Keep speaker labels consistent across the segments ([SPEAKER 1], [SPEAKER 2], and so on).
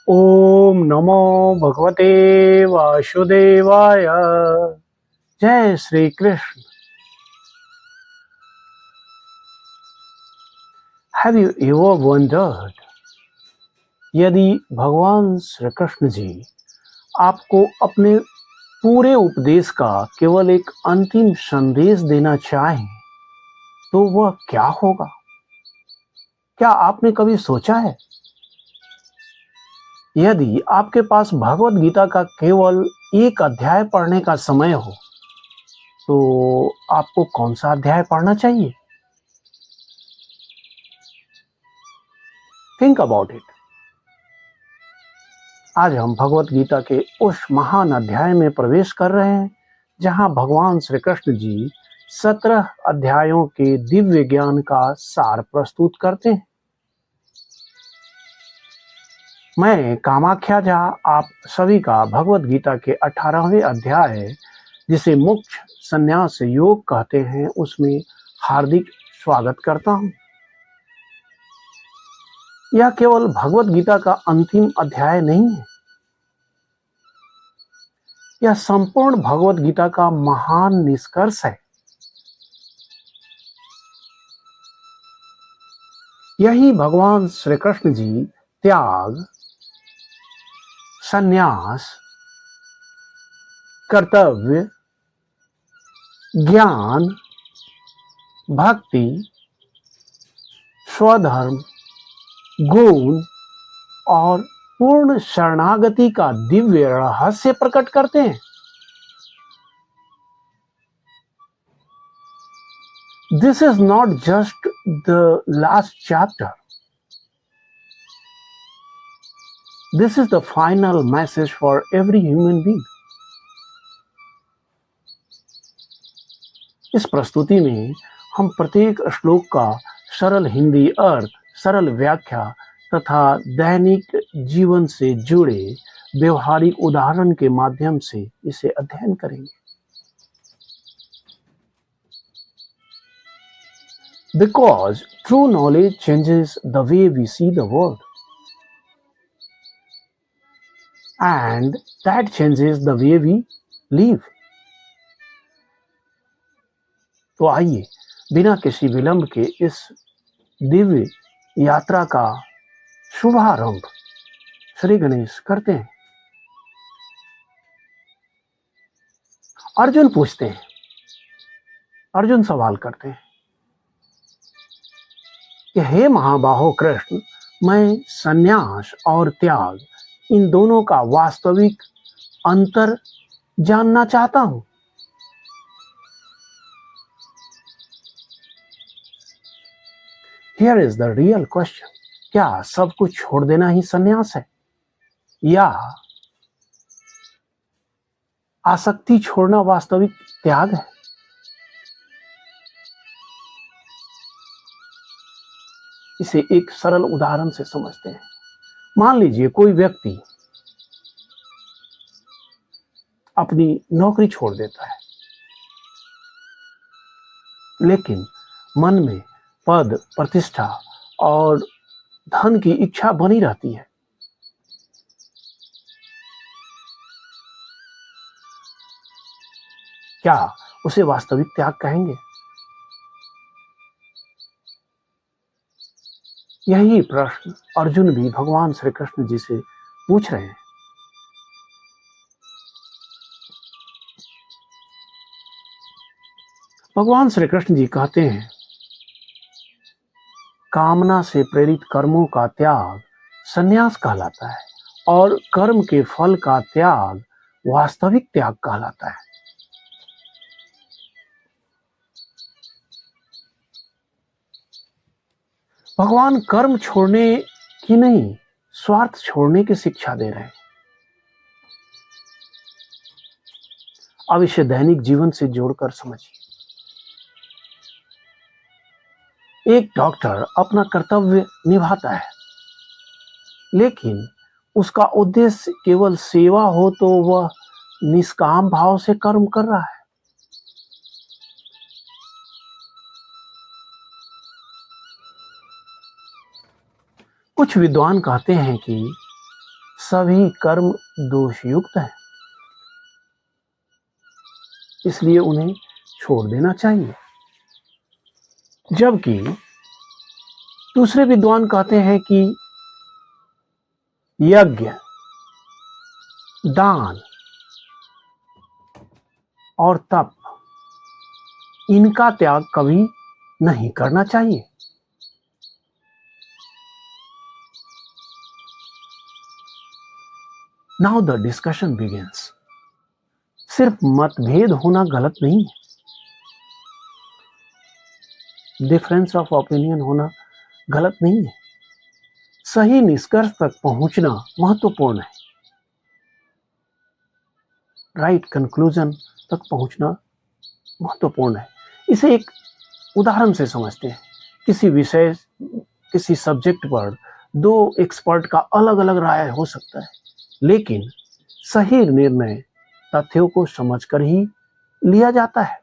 [SPEAKER 1] ओम नमो भगवते वासुदेवाय। जय Shri Krishna. Have you ever wondered, यदि भगवान श्री कृष्ण जी आपको अपने पूरे उपदेश का केवल एक अंतिम संदेश देना चाहें तो वह क्या होगा? क्या आपने कभी सोचा है, यदि आपके पास भगवत गीता का केवल एक अध्याय पढ़ने का समय हो तो आपको कौन सा अध्याय पढ़ना चाहिए? Think about it. आज हम भगवत गीता के उस महान अध्याय में प्रवेश कर रहे हैं जहां भगवान श्री कृष्ण जी 17 अध्यायों के दिव्य ज्ञान का सार प्रस्तुत करते हैं। मैं कामाख्या झा आप सभी का भगवत गीता के 18वें अध्याय, जिसे मोक्ष संन्यास योग कहते हैं, उसमें हार्दिक स्वागत करता हूं। यह केवल भगवत गीता का अंतिम अध्याय नहीं है, यह संपूर्ण भगवत गीता का महान निष्कर्ष है। यही भगवान श्री कृष्ण जी त्याग, संन्यास, कर्तव्य, ज्ञान, भक्ति, स्वधर्म, गुण और पूर्ण शरणागति का दिव्य रहस्य प्रकट करते हैं। This is not just the last chapter. This is the final message for every human being. इस प्रस्तुति में हम प्रत्येक श्लोक का सरल हिंदी अर्थ, सरल व्याख्या तथा दैनिक जीवन से जुड़े व्यवहारिक उदाहरण के माध्यम से इसे अध्ययन करेंगे। Because true knowledge changes the way we see the world, and that changes the way we live. तो आइए बिना किसी विलंब के इस दिव्य यात्रा का शुभारंभ श्री गणेश करते हैं। अर्जुन पूछते हैं, अर्जुन सवाल करते हैं कि हे महाबाहो कृष्ण, मैं संन्यास और त्याग इन दोनों का वास्तविक अंतर जानना चाहता हूं। Here is the real question. क्या सब कुछ छोड़ देना ही संन्यास है, या आसक्ति छोड़ना वास्तविक त्याग है? इसे एक सरल उदाहरण से समझते हैं। मान लीजिए कोई व्यक्ति अपनी नौकरी छोड़ देता है, लेकिन मन में पद, प्रतिष्ठा और धन की इच्छा बनी रहती है। क्या उसे वास्तविक त्याग कहेंगे? यही प्रश्न अर्जुन भी भगवान श्री कृष्ण जी से पूछ रहे हैं। भगवान श्री कृष्ण जी कहते हैं, कामना से प्रेरित कर्मों का त्याग संन्यास कहलाता है और कर्म के फल का त्याग वास्तविक त्याग कहलाता है। भगवान कर्म छोड़ने की नहीं, स्वार्थ छोड़ने की शिक्षा दे रहे हैं। अब इसे दैनिक जीवन से जोड़कर समझिए। एक डॉक्टर अपना कर्तव्य निभाता है, लेकिन उसका उद्देश्य केवल सेवा हो तो वह निष्काम भाव से कर्म कर रहा है। कुछ विद्वान कहते हैं कि सभी कर्म दोषयुक्त हैं, इसलिए उन्हें छोड़ देना चाहिए। जबकि दूसरे विद्वान कहते हैं कि यज्ञ, दान और तप, इनका त्याग कभी नहीं करना चाहिए। Now the discussion begins. सिर्फ मतभेद होना गलत नहीं है, डिफरेंस ऑफ ओपिनियन होना गलत नहीं है, सही निष्कर्ष तक पहुंचना महत्वपूर्ण है, राइट कंक्लूजन तक पहुंचना महत्वपूर्ण है। इसे एक उदाहरण से समझते हैं। किसी विषय, किसी सब्जेक्ट पर दो एक्सपर्ट का अलग अलग राय हो सकता है, लेकिन सही निर्णय तथ्यों को समझकर ही लिया जाता है।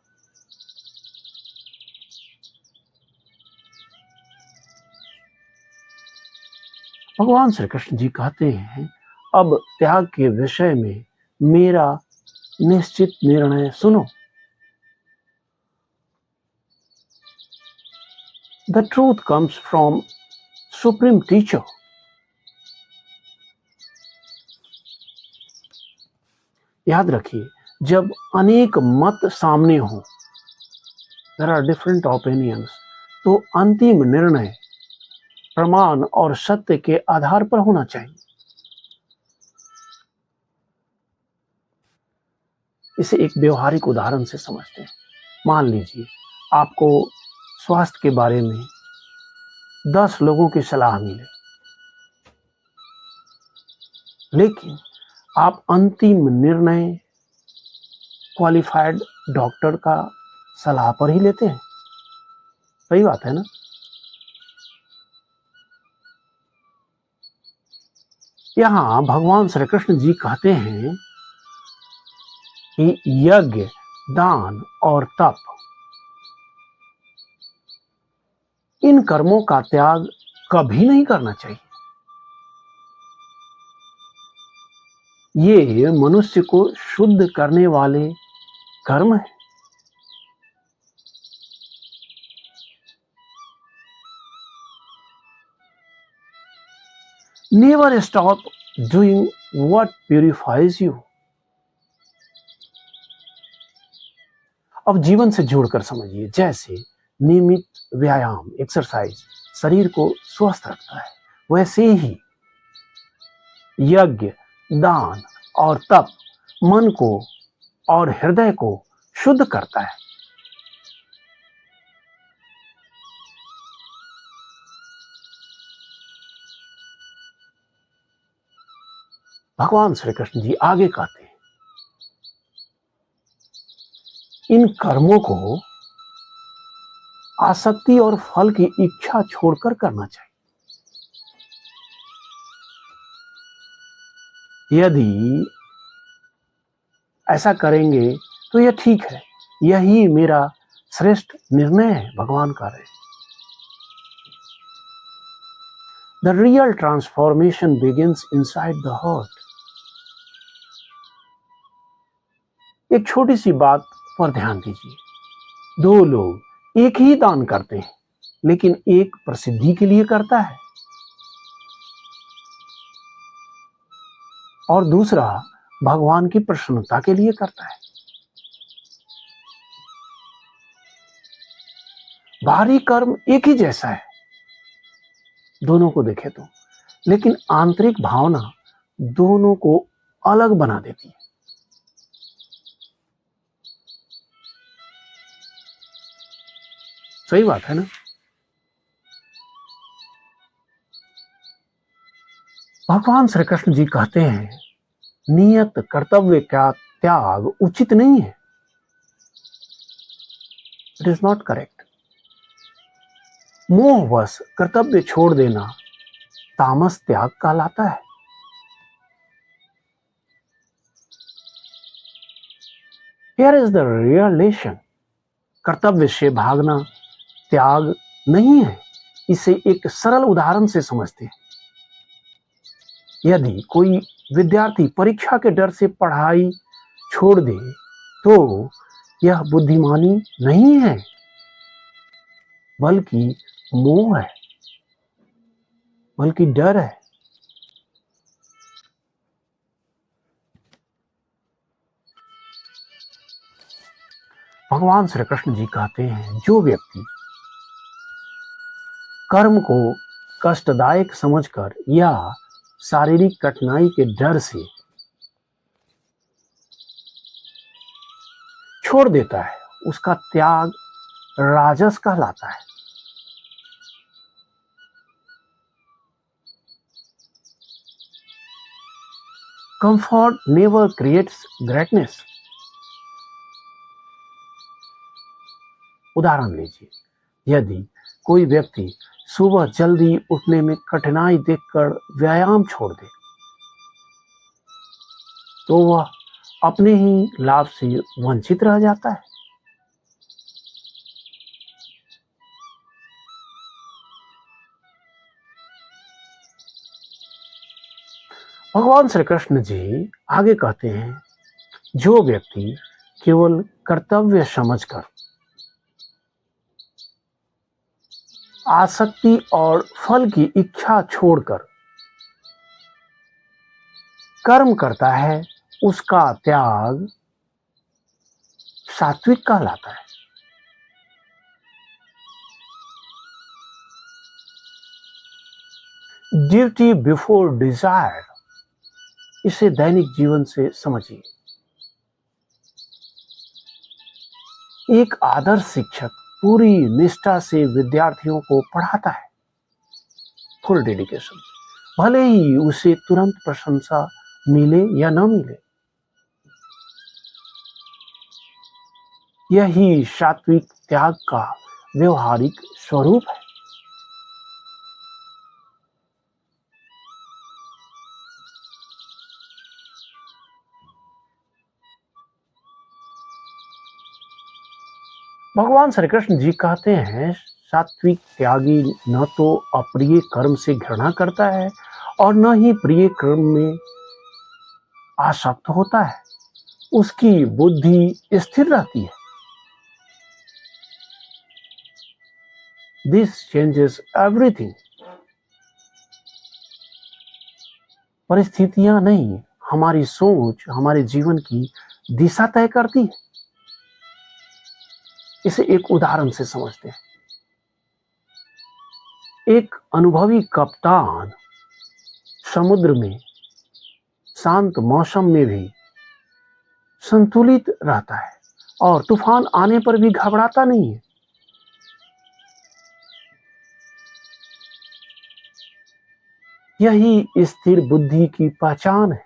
[SPEAKER 1] भगवान श्री कृष्ण जी कहते हैं, अब त्याग के विषय में मेरा निश्चित निर्णय सुनो। The truth comes from Supreme Teacher. याद रखिए, जब अनेक मत सामने हो, there are different opinions, तो अंतिम निर्णय प्रमाण और सत्य के आधार पर होना चाहिए। इसे एक व्यवहारिक उदाहरण से समझते हैं। मान लीजिए आपको स्वास्थ्य के बारे में 10 लोगों की सलाह मिले, लेकिन आप अंतिम निर्णय क्वालिफाइड डॉक्टर का सलाह पर ही लेते हैं। सही बात है ना? यहां भगवान श्री कृष्ण जी कहते हैं कि यज्ञ, दान और तप, इन कर्मों का त्याग कभी नहीं करना चाहिए। ये मनुष्य को शुद्ध करने वाले कर्म है। Never stop doing what purifies you. अब जीवन से जोड़कर समझिए, जैसे नियमित व्यायाम, एक्सरसाइज शरीर को स्वस्थ रखता है, वैसे ही यज्ञ, दान और तप मन को और हृदय को शुद्ध करता है। भगवान श्री कृष्ण जी आगे कहते हैं, इन कर्मों को आसक्ति और फल की इच्छा छोड़कर करना चाहिए। यदि ऐसा करेंगे तो यह ठीक है, यही मेरा श्रेष्ठ निर्णय है, भगवान कह रहे हैं। The real transformation begins inside the heart. एक छोटी सी बात पर ध्यान दीजिए। दो लोग एक ही दान करते हैं, लेकिन एक प्रसिद्धि के लिए करता है और दूसरा भगवान की प्रसन्नता के लिए करता है। बाहरी कर्म एक ही जैसा है दोनों को देखे तो, लेकिन आंतरिक भावना दोनों को अलग बना देती है। सही बात है ना? भगवान श्री कृष्ण जी कहते हैं, नियत कर्तव्य का त्याग उचित नहीं है। It is not correct. मोहवश कर्तव्य छोड़ देना तामस त्याग कहलाता है। Here is the realization. कर्तव्य से भागना त्याग नहीं है। इसे एक सरल उदाहरण से समझते हैं। यदि कोई विद्यार्थी परीक्षा के डर से पढ़ाई छोड़ दे तो यह बुद्धिमानी नहीं है, बल्कि मोह है, बल्कि डर है। भगवान श्री कृष्ण जी कहते हैं, जो व्यक्ति कर्म को कष्टदायक समझकर या शारीरिक कठिनाई के डर से छोड़ देता है, उसका त्याग राजस कहलाता है। Comfort never creates greatness. उदाहरण लीजिए, यदि कोई व्यक्ति सुबह जल्दी उठने में कठिनाई देखकर व्यायाम छोड़ दे तो वह अपने ही लाभ से वंचित रह जाता है। भगवान श्री कृष्ण जी आगे कहते हैं, जो व्यक्ति केवल कर्तव्य समझकर आसक्ति और फल की इच्छा छोड़कर कर्म करता है, उसका त्याग सात्विक कहलाता है। ड्यूटी बिफोर डिजायर, इसे दैनिक जीवन से समझिए। एक आदर्श शिक्षक पूरी निष्ठा से विद्यार्थियों को पढ़ाता है, फुल डेडिकेशन, भले ही उसे तुरंत प्रशंसा मिले या न मिले। यही सात्विक त्याग का व्यवहारिक स्वरूप है। भगवान श्री कृष्ण जी कहते हैं, सात्विक त्यागी न तो अप्रिय कर्म से घृणा करता है और न ही प्रिय कर्म में आसक्त होता है। उसकी बुद्धि स्थिर रहती है। This changes everything. परिस्थितियां नहीं, हमारी सोच हमारे जीवन की दिशा तय करती है। इसे एक उदाहरण से समझते हैं। एक अनुभवी कप्तान समुद्र में शांत मौसम में भी संतुलित रहता है और तूफान आने पर भी घबराता नहीं है। यही स्थिर बुद्धि की पहचान है।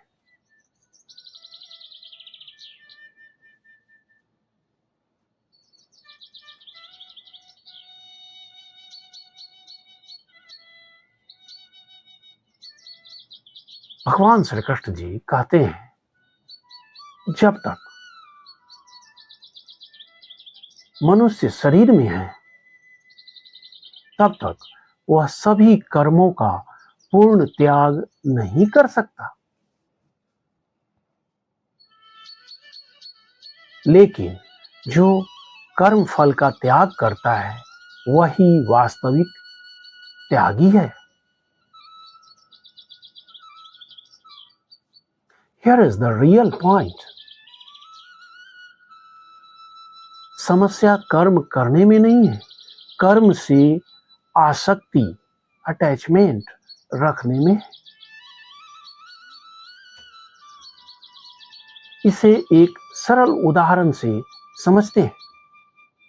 [SPEAKER 1] भगवान श्री कृष्ण जी कहते हैं, जब तक मनुष्य शरीर में है तब तक वह सभी कर्मों का पूर्ण त्याग नहीं कर सकता, लेकिन जो कर्म फल का त्याग करता है वही वास्तविक त्यागी है। Here is the real point. समस्या कर्म करने में नहीं है, कर्म से आसक्ति, अटैचमेंट रखने में है। इसे एक सरल उदाहरण से समझते हैं।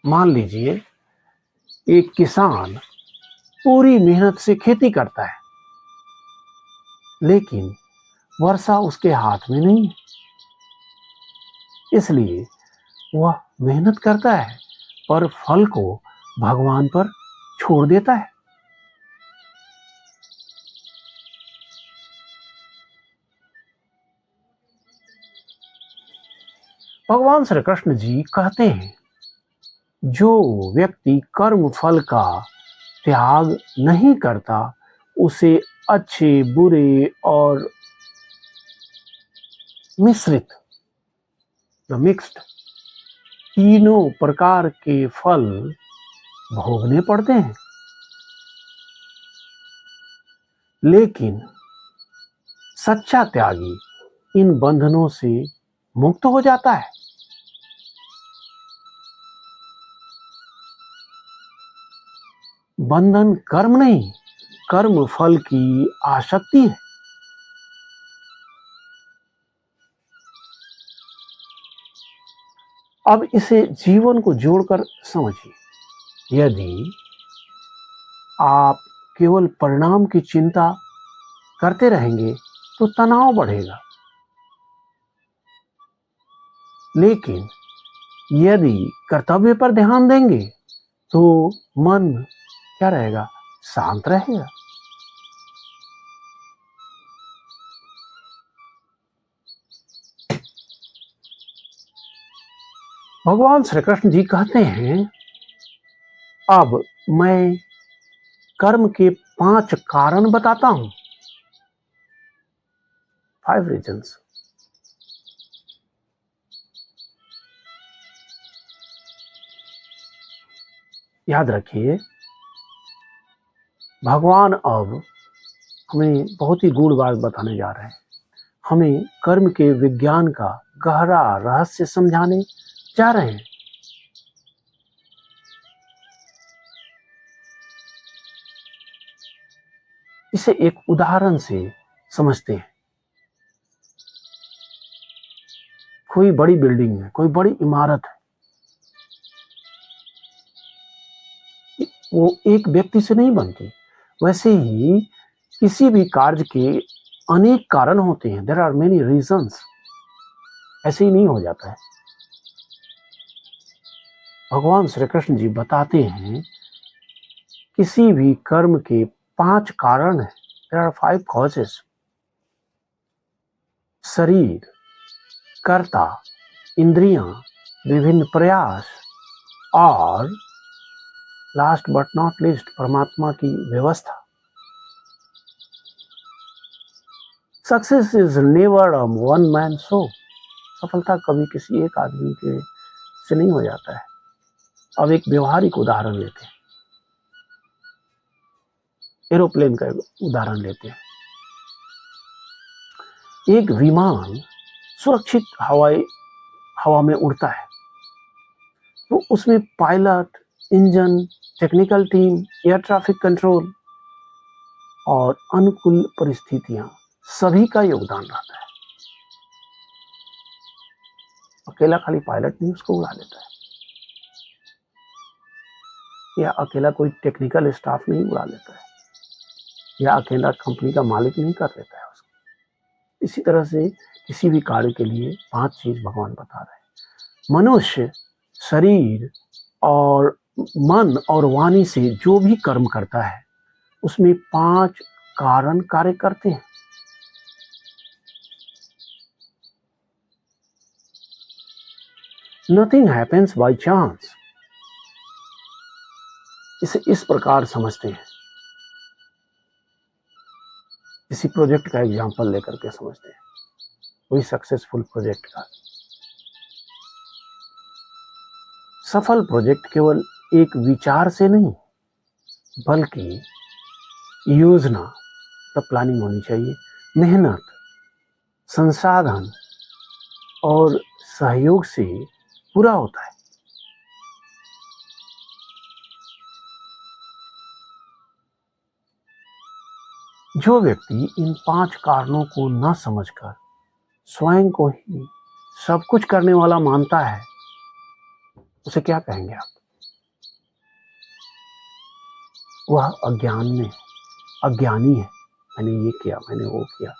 [SPEAKER 1] मान लीजिए एक किसान पूरी मेहनत से खेती करता है, लेकिन वर्षा उसके हाथ में नहीं है, इसलिए वह मेहनत करता है पर फल को भगवान पर छोड़ देता है। भगवान श्री कृष्ण जी कहते हैं, जो व्यक्ति कर्म फल का त्याग नहीं करता उसे अच्छे बुरे और मिश्रित, द मिक्स्ड, तीनों प्रकार के फल भोगने पड़ते हैं, लेकिन सच्चा त्यागी इन बंधनों से मुक्त हो जाता है। बंधन कर्म नहीं, कर्म फल की आसक्ति है। अब इसे जीवन को जोड़कर समझिए। यदि आप केवल परिणाम की चिंता करते रहेंगे तो तनाव बढ़ेगा, लेकिन यदि कर्तव्य पर ध्यान देंगे तो मन क्या रहेगा? शांत रहेगा। भगवान श्री कृष्ण जी कहते हैं, अब मैं कर्म के 5 कारण बताता हूं, 5 रीजंस। याद रखिए, भगवान अब हमें बहुत ही गूढ़ बात बताने जा रहे हैं। हमें कर्म के विज्ञान का गहरा रहस्य समझाने जा रहे हैं। इसे एक उदाहरण से समझते हैं। कोई बड़ी बिल्डिंग है, कोई बड़ी इमारत है, वो एक व्यक्ति से नहीं बनती। वैसे ही किसी भी कार्य के अनेक कारण होते हैं, देयर आर मेनी रीजंस। ऐसे ही नहीं हो जाता है। भगवान श्री कृष्ण जी बताते हैं, किसी भी कर्म के 5 कारण हैं, देयर आर 5 कॉजेस। शरीर, कर्ता, इंद्रियां, विभिन्न प्रयास और लास्ट बट नॉट लीस्ट परमात्मा की व्यवस्था। Success is never a one man show. सफलता कभी किसी एक आदमी के से नहीं हो जाता है। अब एक व्यवहारिक उदाहरण लेते हैं, एरोप्लेन का उदाहरण लेते हैं। एक विमान सुरक्षित हवा में उड़ता है, तो उसमें pilot, engine, technical team, air traffic control और अनुकूल परिस्थितियां, सभी का योगदान रहता है। अकेला खाली पायलट नहीं उसको उड़ा लेता है, या अकेला कोई टेक्निकल स्टाफ नहीं उड़ा लेता है, या अकेला कंपनी का मालिक नहीं कर लेता है उसको। इसी तरह से किसी भी कार्य के लिए 5 चीज भगवान बता रहे हैं। मनुष्य शरीर और मन और वाणी से जो भी कर्म करता है, उसमें 5 कारण कार्य करते हैं। Nothing happens by chance. इसे इस प्रकार समझते हैं, किसी प्रोजेक्ट का एग्जांपल लेकर के समझते हैं, कोई सक्सेसफुल प्रोजेक्ट का। सफल प्रोजेक्ट केवल एक विचार से नहीं, बल्कि योजना, तो प्लानिंग होनी चाहिए, मेहनत, संसाधन और सहयोग से पूरा होता है। जो व्यक्ति इन 5 कारणों को न समझकर स्वयं को ही सब कुछ करने वाला मानता है, उसे क्या कहेंगे आप? वह अज्ञान में अज्ञानी है। मैंने ये किया, मैंने वो किया।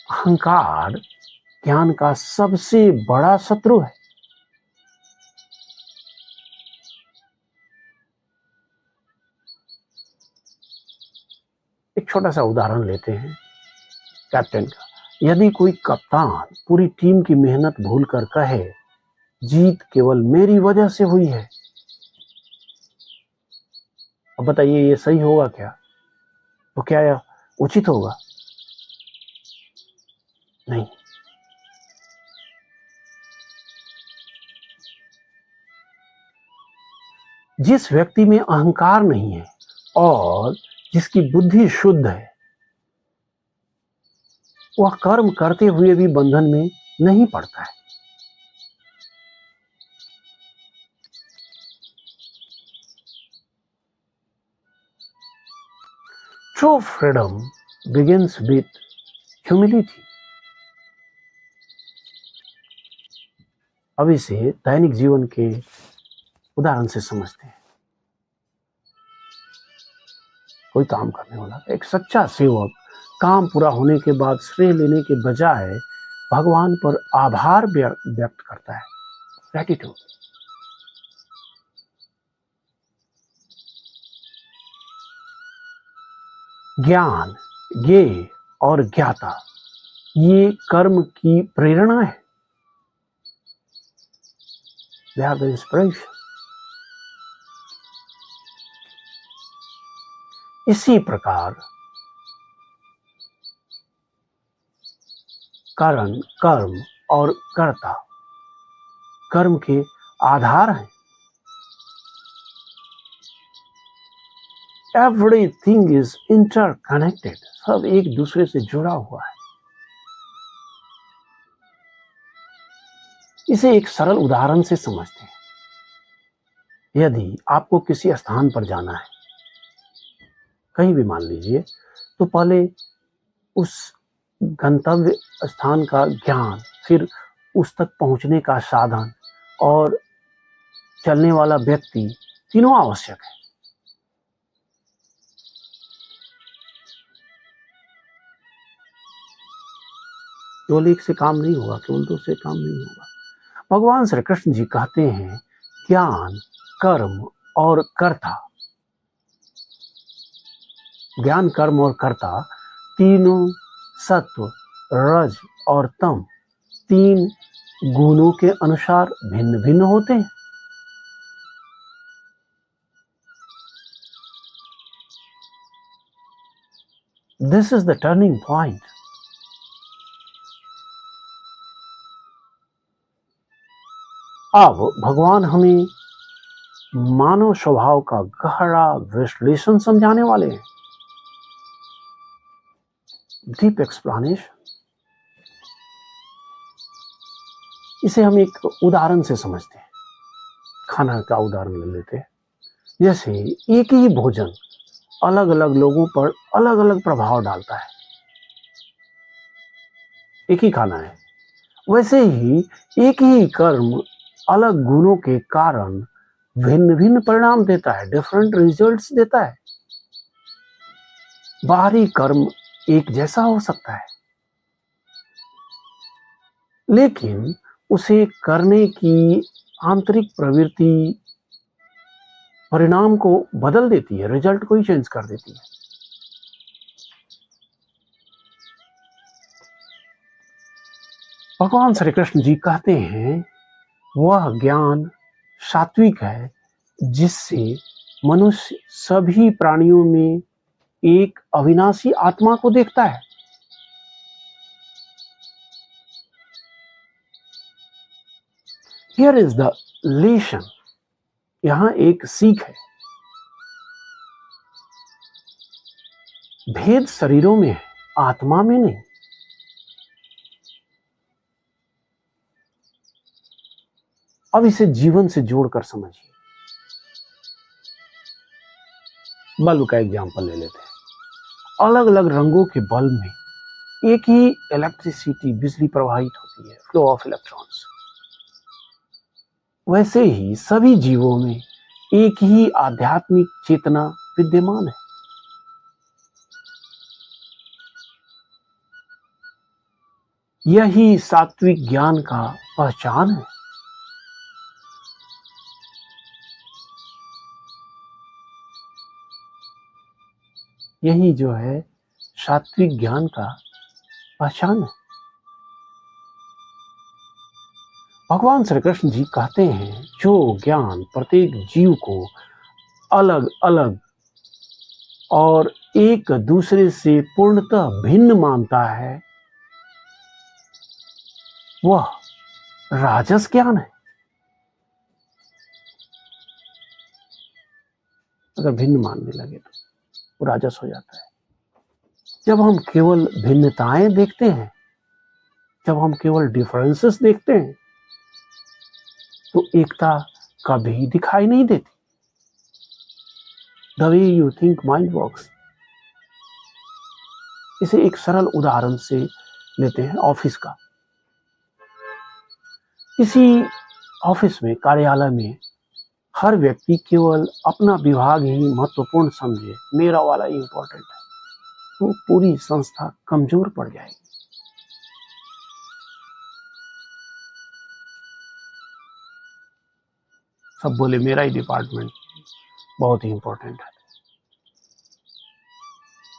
[SPEAKER 1] अहंकार ज्ञान का सबसे बड़ा शत्रु है। एक छोटा सा उदाहरण लेते हैं कैप्टन का। यदि कोई कप्तान पूरी टीम की मेहनत भूल कर कहे, जीत केवल मेरी वजह से हुई है, अब बताइए ये सही होगा क्या? तो क्या यह उचित होगा? नहीं। जिस व्यक्ति में अहंकार नहीं है और जिसकी बुद्धि शुद्ध है, वह कर्म करते हुए भी बंधन में नहीं पड़ता है। True freedom begins with humility. अब इसे दैनिक जीवन के उदाहरण से समझते हैं। कोई काम करने वाला, एक सच्चा सेवक काम पूरा होने के बाद श्रेय लेने के बजाय भगवान पर आभार व्यक्त करता है, ग्रैटिट्यूड। ज्ञान, ज्ञेय और ज्ञाता, ये कर्म की प्रेरणा है। They are the inspiration. इसी प्रकार कारण, कर्म और कर्ता कर्म के आधार हैं। Everything is interconnected. सब एक दूसरे से जुड़ा हुआ है। इसे एक सरल उदाहरण से समझते हैं। यदि आपको किसी स्थान पर जाना है, कहीं भी मान लीजिए, तो पहले उस गंतव्य स्थान का ज्ञान, फिर उस तक पहुंचने का साधन और चलने वाला व्यक्ति, तीनों आवश्यक है। केवल एक से काम नहीं होगा, केवल दो से काम नहीं होगा। भगवान श्री कृष्ण जी कहते हैं, ज्ञान, कर्म और कर्ता, ज्ञान, कर्म और कर्ता तीनों सत्व, रज और तम, तीन गुणों के अनुसार भिन्न भिन्न होते हैं। This is the turning point. अब भगवान हमें मानव स्वभाव का गहरा विश्लेषण समझाने वाले हैं। Deep explanation. इसे हम एक उदाहरण से समझते हैं। खाना का उदाहरण ले लेते हैं। जैसे एक ही भोजन अलग अलग लोगों पर अलग अलग प्रभाव डालता है। एक ही खाना है, वैसे ही एक ही कर्म अलग गुणों के कारण भिन्न भिन्न परिणाम देता है, डिफरेंट रिजल्ट्स देता है। बाहरी कर्म एक जैसा हो सकता है, लेकिन उसे करने की आंतरिक प्रवृत्ति परिणाम को बदल देती है, रिजल्ट को ही चेंज कर देती है। भगवान श्री कृष्ण जी कहते हैं, वह ज्ञान सात्विक है जिससे मनुष्य सभी प्राणियों में एक अविनाशी आत्मा को देखता है। Here is the lesson. यहां एक सीख है। भेद शरीरों में है, आत्मा में नहीं। अब इसे जीवन से जोड़कर समझिए। बल्ब का एग्जांपल ले लेते हैं। अलग अलग रंगों के बल्ब में एक ही इलेक्ट्रिसिटी, बिजली प्रवाहित होती है, फ्लो ऑफ इलेक्ट्रॉन्स। वैसे ही सभी जीवों में एक ही आध्यात्मिक चेतना विद्यमान है। यही सात्विक ज्ञान का पहचान है। यही जो है सात्विक ज्ञान का पहचान है। भगवान श्री कृष्ण जी कहते हैं, जो ज्ञान प्रत्येक जीव को अलग अलग और एक दूसरे से पूर्णतः भिन्न मानता है, वह राजस ज्ञान है। अगर भिन्न मानने लगे तो वो राजस हो जाता है। जब हम केवल भिन्नताएं देखते हैं, जब हम केवल डिफरेंसेस देखते हैं, तो एकता कभी दिखाई नहीं देती। The way you think mind works. इसे एक सरल उदाहरण से लेते हैं, ऑफिस का। किसी ऑफिस में, कार्यालय में हर व्यक्ति केवल अपना विभाग ही महत्वपूर्ण समझे, मेरा वाला ही इंपॉर्टेंट है, तो पूरी संस्था कमजोर पड़ जाएगी। सब बोले मेरा ही डिपार्टमेंट बहुत ही इंपॉर्टेंट है।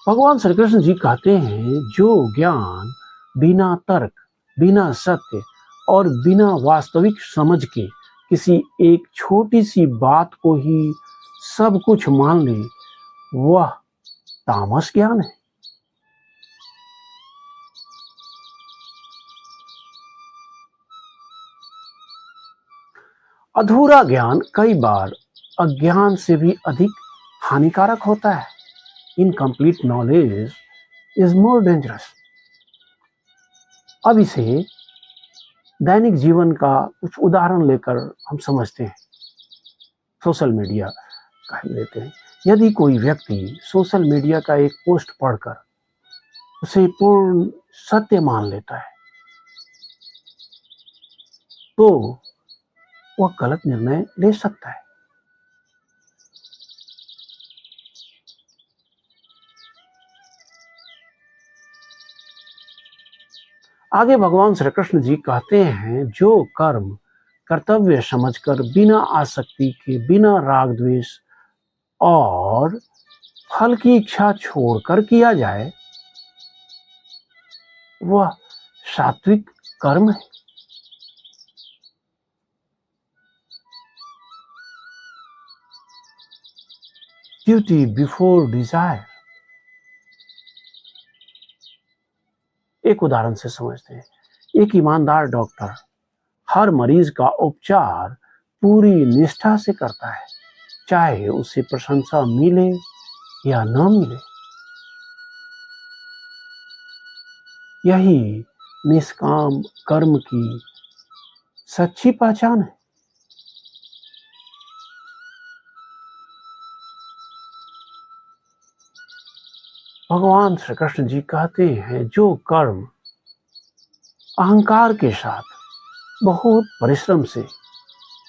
[SPEAKER 1] भगवान श्री कृष्ण जी कहते हैं, जो ज्ञान बिना तर्क, बिना सत्य और बिना वास्तविक समझ के किसी एक छोटी सी बात को ही सब कुछ मान ले, वह तामस ज्ञान है। अधूरा ज्ञान कई बार अज्ञान से भी अधिक हानिकारक होता है। Incomplete knowledge is more dangerous. अब इसे दैनिक जीवन का कुछ उदाहरण लेकर हम समझते हैं। सोशल मीडिया का ही लेते हैं। यदि कोई व्यक्ति सोशल मीडिया का एक पोस्ट पढ़कर उसे पूर्ण सत्य मान लेता है, तो वह गलत निर्णय ले सकता है। आगे भगवान श्री कृष्ण जी कहते हैं, जो कर्म कर्तव्य समझकर बिना आसक्ति के, बिना राग द्वेष और फल की इच्छा छोड़कर किया जाए, वह सात्विक कर्म है। Duty before desire. एक उदाहरण से समझते हैं। एक ईमानदार डॉक्टर हर मरीज का उपचार पूरी निष्ठा से करता है, चाहे उसे प्रशंसा मिले या न मिले। यही निष्काम कर्म की सच्ची पहचान है। भगवान श्री कृष्ण जी कहते हैं, जो कर्म अहंकार के साथ बहुत परिश्रम से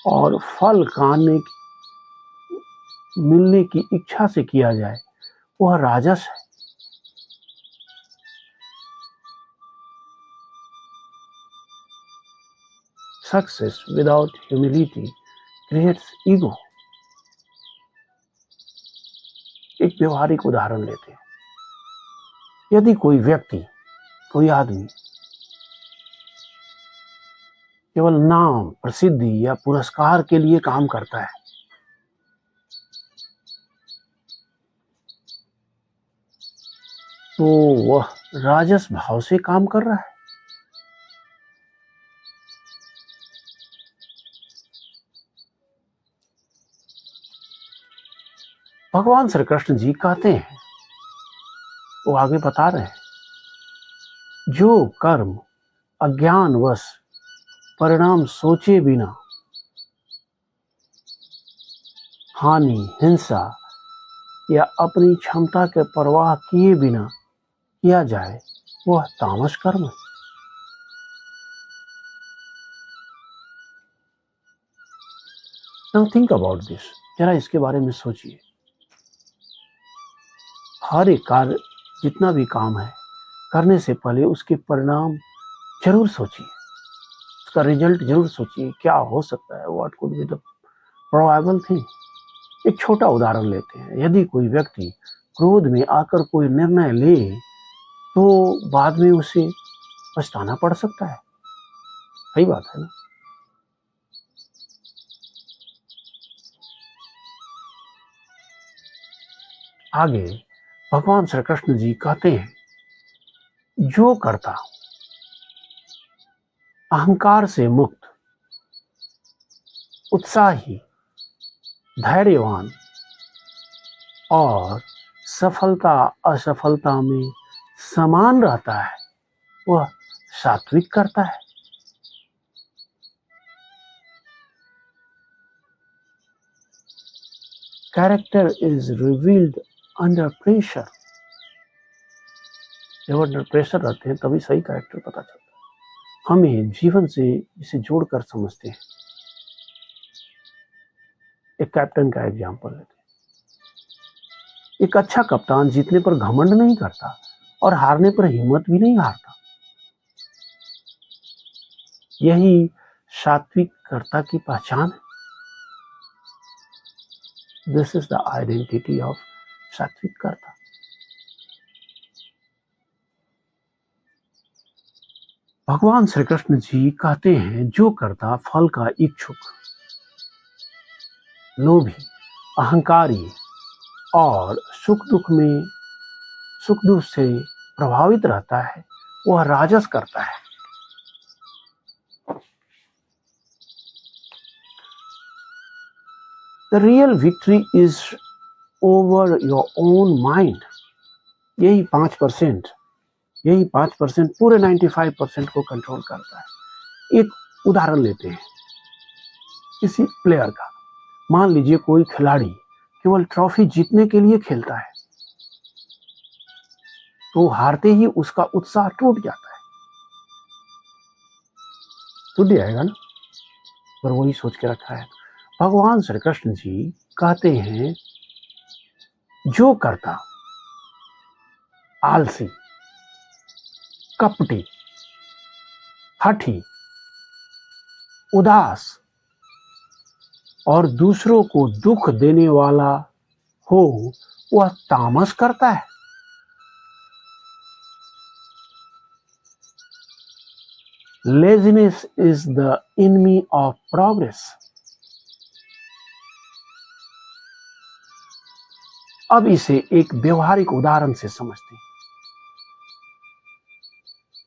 [SPEAKER 1] और फल मिलने की इच्छा से किया जाए, वह राजस है। Success without humility creates ego. एक व्यवहारिक उदाहरण लेते हैं। यदि कोई व्यक्ति, कोई आदमी केवल नाम, प्रसिद्धि या पुरस्कार के लिए काम करता है, तो वह राजस भाव से काम कर रहा है। भगवान श्री कृष्ण जी कहते हैं, वो आगे बता रहे हैं, जो कर्म अज्ञानवश परिणाम सोचे बिना, हानि, हिंसा या अपनी क्षमता के परवाह किए बिना किया जाए, वह तामस कर्म है। Now think about this. जरा इसके बारे में सोचिए। हर एक कार्य, जितना भी काम है, करने से पहले उसके परिणाम जरूर सोचिए, उसका रिजल्ट जरूर सोचिए, क्या हो सकता है, what could be the probable thing. एक छोटा उदाहरण लेते हैं। यदि कोई व्यक्ति क्रोध में आकर कोई निर्णय ले, तो बाद में उसे पछताना पड़ सकता है। सही बात है ना? आगे भगवान श्री कृष्ण जी कहते हैं जो कर्ता अहंकार से मुक्त, उत्साही, धैर्यवान और सफलता असफलता में समान रहता है, वह सात्विक करता है। Character is revealed under pressure. जब अंडर प्रेशर रहते हैं तभी सही कैरेक्टर पता चलता है। हमें जीवन से इसे जोड़कर समझते हैं। एक कैप्टन का एग्जाम्पल लेते हैं। एक अच्छा कप्तान जीतने पर घमंड नहीं करता और हारने पर हिम्मत भी नहीं हारता। यही सात्विक कर्ता की पहचान है। This is the identity of सात्विक कर्ता। भगवान श्री कृष्ण जी कहते हैं जो कर्ता फल का इच्छुक, लोभी, अहंकारी और सुख दुख से प्रभावित रहता है, वह राजस करता है। The real victory is over your own mind. यही 5% पूरे 95% को कंट्रोल करता है। एक उदाहरण लेते हैं किसी प्लेयर का। मान लीजिए कोई खिलाड़ी केवल ट्रॉफी जीतने के लिए खेलता है, तो हारते ही उसका उत्साह टूट जाता है। टूट जाएगा ना, पर वही सोच के रखा है। भगवान श्री कृष्ण जी कहते हैं जो कर्ता आलसी, कपटी, हठी, उदास और दूसरों को दुख देने वाला हो, वह तामस करता है। Laziness is the enemy of progress. अब इसे एक व्यवहारिक उदाहरण से समझते हैं।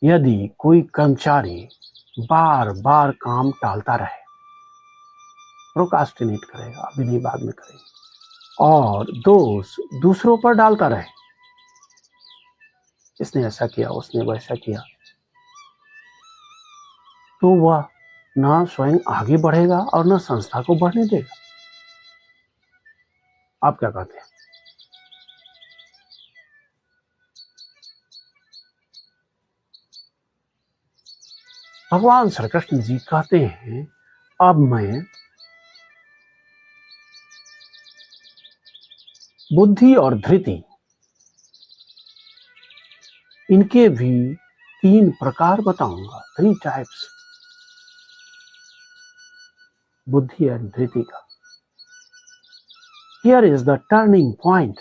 [SPEAKER 1] यदि कोई कर्मचारी बार बार काम टालता रहे, प्रोक्रास्टिनेट करेगा, अभी नहीं बाद में करेगा, और दोष दूसरों पर डालता रहे, इसने ऐसा किया, उसने वैसा किया, तो वह ना स्वयं आगे बढ़ेगा और ना संस्था को बढ़ने देगा। आप क्या कहते हैं? भगवान श्री कृष्ण जी कहते हैं अब मैं बुद्धि और धृति, इनके भी 3 प्रकार बताऊंगा। 3 टाइप्स बुद्धि और धृति का। Here is the turning point.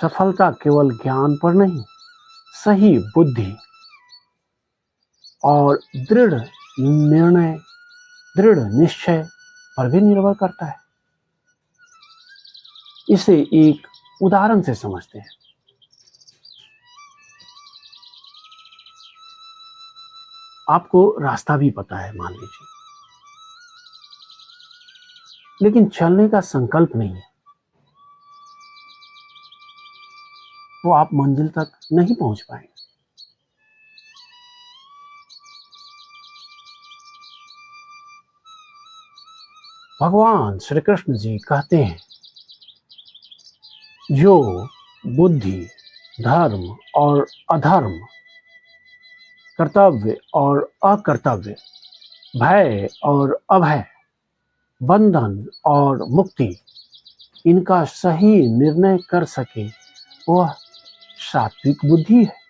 [SPEAKER 1] सफलता केवल ज्ञान पर नहीं, सही बुद्धि और दृढ़ निर्णय, दृढ़ निश्चय पर भी निर्भर करता है। इसे एक उदाहरण से समझते हैं। आपको रास्ता भी पता है मान लीजिए, लेकिन चलने का संकल्प नहीं है, तो आप मंजिल तक नहीं पहुंच पाएंगे। भगवान श्री कृष्ण जी कहते हैं जो बुद्धि, धर्म और अधर्म, कर्तव्य और अकर्तव्य, भय और अभय, बंधन और मुक्ति, इनका सही निर्णय कर सके, वह सात्विक बुद्धि है।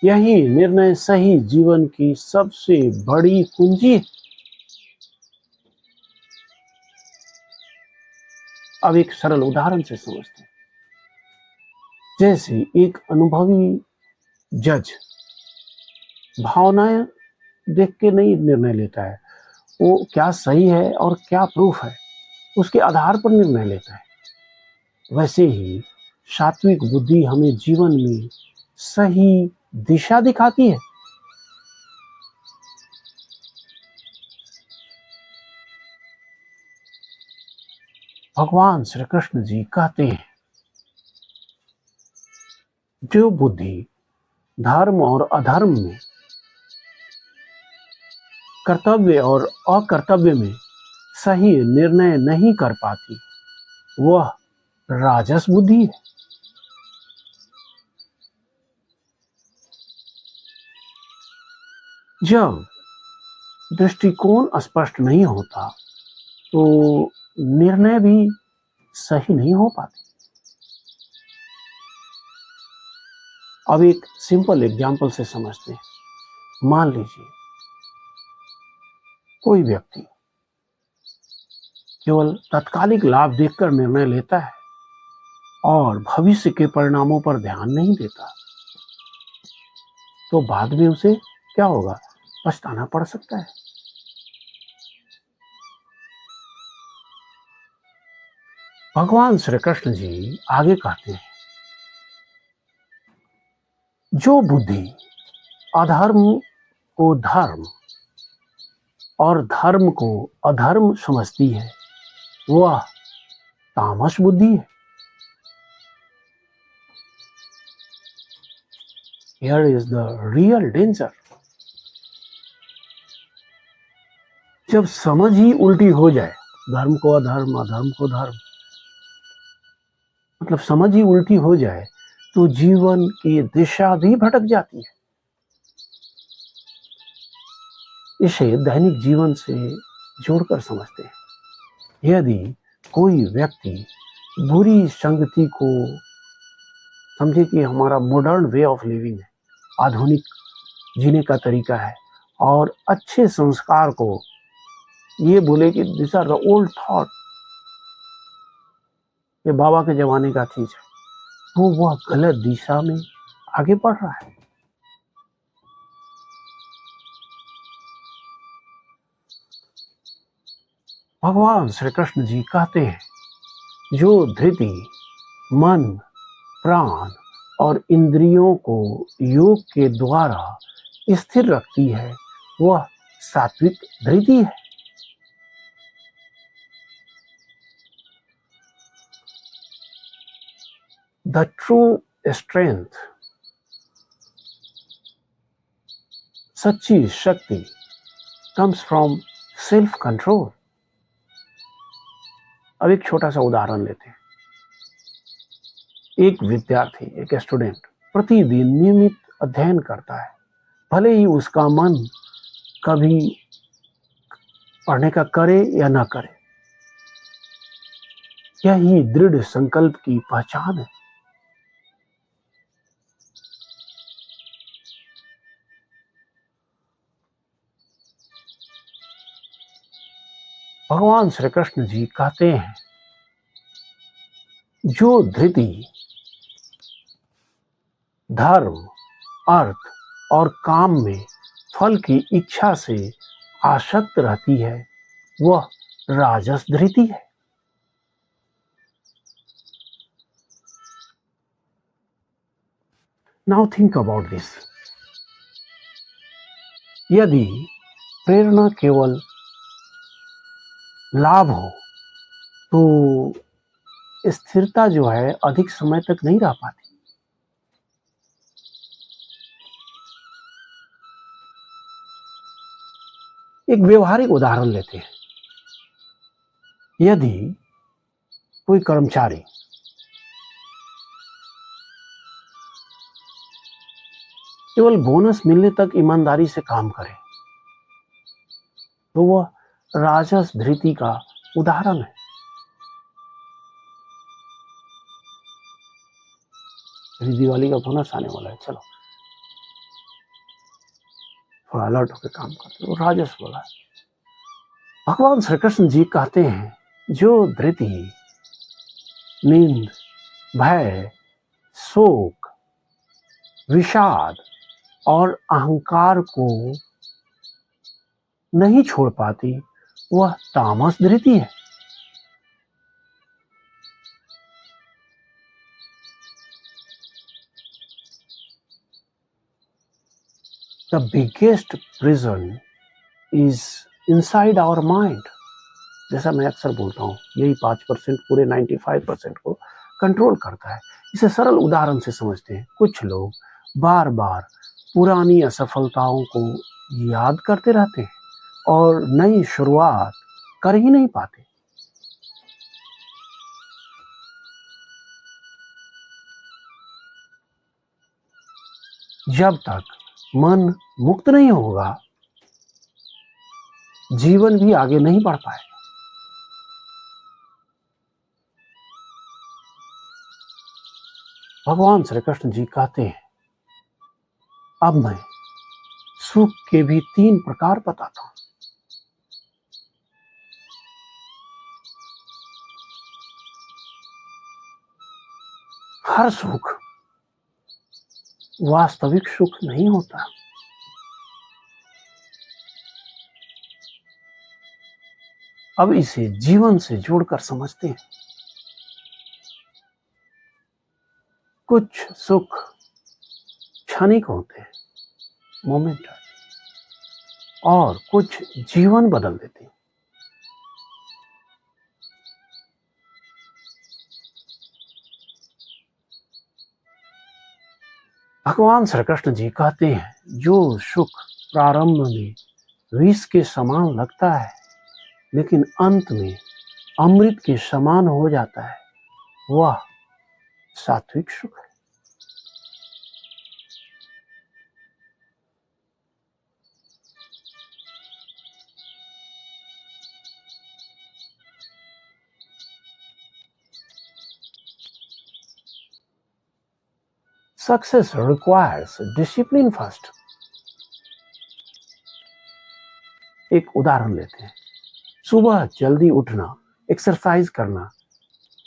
[SPEAKER 1] यही निर्णय सही जीवन की सबसे बड़ी कुंजी है। अब एक सरल उदाहरण से समझते हैं। जैसे एक अनुभवी जज भावनाएं देख के नहीं निर्णय लेता है, वो क्या सही है और क्या प्रूफ है उसके आधार पर निर्णय लेता है। वैसे ही सात्विक बुद्धि हमें जीवन में सही दिशा दिखाती है। भगवान श्री कृष्ण जी कहते हैं, जो बुद्धि धर्म और अधर्म में, कर्तव्य और अकर्तव्य में सही निर्णय नहीं कर पाती, वह राजस बुद्धि है। जब दृष्टिकोण स्पष्ट नहीं होता तो निर्णय भी सही नहीं हो पाते। अब एक सिंपल एग्जाम्पल से समझते हैं। मान लीजिए कोई व्यक्ति केवल तात्कालिक लाभ देखकर निर्णय लेता है और भविष्य के परिणामों पर ध्यान नहीं देता, तो बाद में उसे क्या होगा? पछताना पड़ सकता है। भगवान श्री कृष्ण जी आगे कहते हैं, जो बुद्धि अधर्म को धर्म और धर्म को अधर्म समझती है, वह तामस बुद्धि है। Here is the real danger. जब समझ ही उल्टी हो जाए, धर्म को अधर्म, अधर्म को धर्म, मतलब समझ ही उल्टी हो जाए, तो जीवन की दिशा भी भटक जाती है। इसे दैनिक जीवन से जोड़कर समझते हैं। यदि कोई व्यक्ति बुरी संगति को समझे कि हमारा मॉडर्न वे ऑफ लिविंग है, आधुनिक जीने का तरीका है, और अच्छे संस्कार को ये बोले कि this are the old thought, ये बाबा के जमाने का चीज है, तो वह गलत दिशा में आगे बढ़ रहा है। भगवान श्री कृष्ण जी कहते हैं, जो धृति मन, प्राण और इंद्रियों को योग के द्वारा स्थिर रखती है, वह सात्विक धृति है। The true strength, सच्ची शक्ति comes from self control। अब एक छोटा सा उदाहरण लेते हैं। एक विद्यार्थी, एक स्टूडेंट प्रतिदिन नियमित अध्ययन करता है, भले ही उसका मन कभी पढ़ने का करे या ना करे। यही दृढ़ संकल्प की पहचान है। भगवान श्री कृष्ण जी कहते हैं, जो धृति धर्म, अर्थ और काम में फल की इच्छा से आसक्त रहती है, वह राजस धृति है। Now think about this. यदि प्रेरणा केवल लाभ हो तो स्थिरता जो है अधिक समय तक नहीं रह पाती। एक व्यवहारिक उदाहरण लेते हैं। यदि कोई कर्मचारी केवल बोनस मिलने तक ईमानदारी से काम करे, तो वह राजस धृति का उदाहरण है। दिवाली का बोनस आने वाला है, चलो थोड़ा अलर्ट होकर काम करते, वो राजस बोला है। भगवान श्री कृष्ण जी कहते हैं, जो धृति नींद, भय, शोक, विषाद और अहंकार को नहीं छोड़ पाती, वह तामस धृति है। The biggest prison is inside our mind. जैसा मैं अक्सर बोलता हूँ, यही 5% पूरे 95% को कंट्रोल करता है। इसे सरल उदाहरण से समझते हैं। कुछ लोग बार बार पुरानी असफलताओं को याद करते रहते हैं और नई शुरुआत कर ही नहीं पाते। जब तक मन मुक्त नहीं होगा, जीवन भी आगे नहीं बढ़ पाएगा। भगवान श्री कृष्ण जी कहते हैं, अब मैं सुख के भी 3 प्रकार बताता हूं। हर सुख वास्तविक सुख नहीं होता। अब इसे जीवन से जोड़कर समझते हैं। कुछ सुख क्षणिक होते हैं, मोमेंटरी, और कुछ जीवन बदल देते हैं। भगवान श्री कृष्ण जी कहते हैं, जो सुख प्रारंभ में विष के समान लगता है लेकिन अंत में अमृत के समान हो जाता है, वह सात्विक सुख है। Success requires discipline first. एक उदाहरण लेते हैं। सुबह जल्दी उठना, एक्सरसाइज करना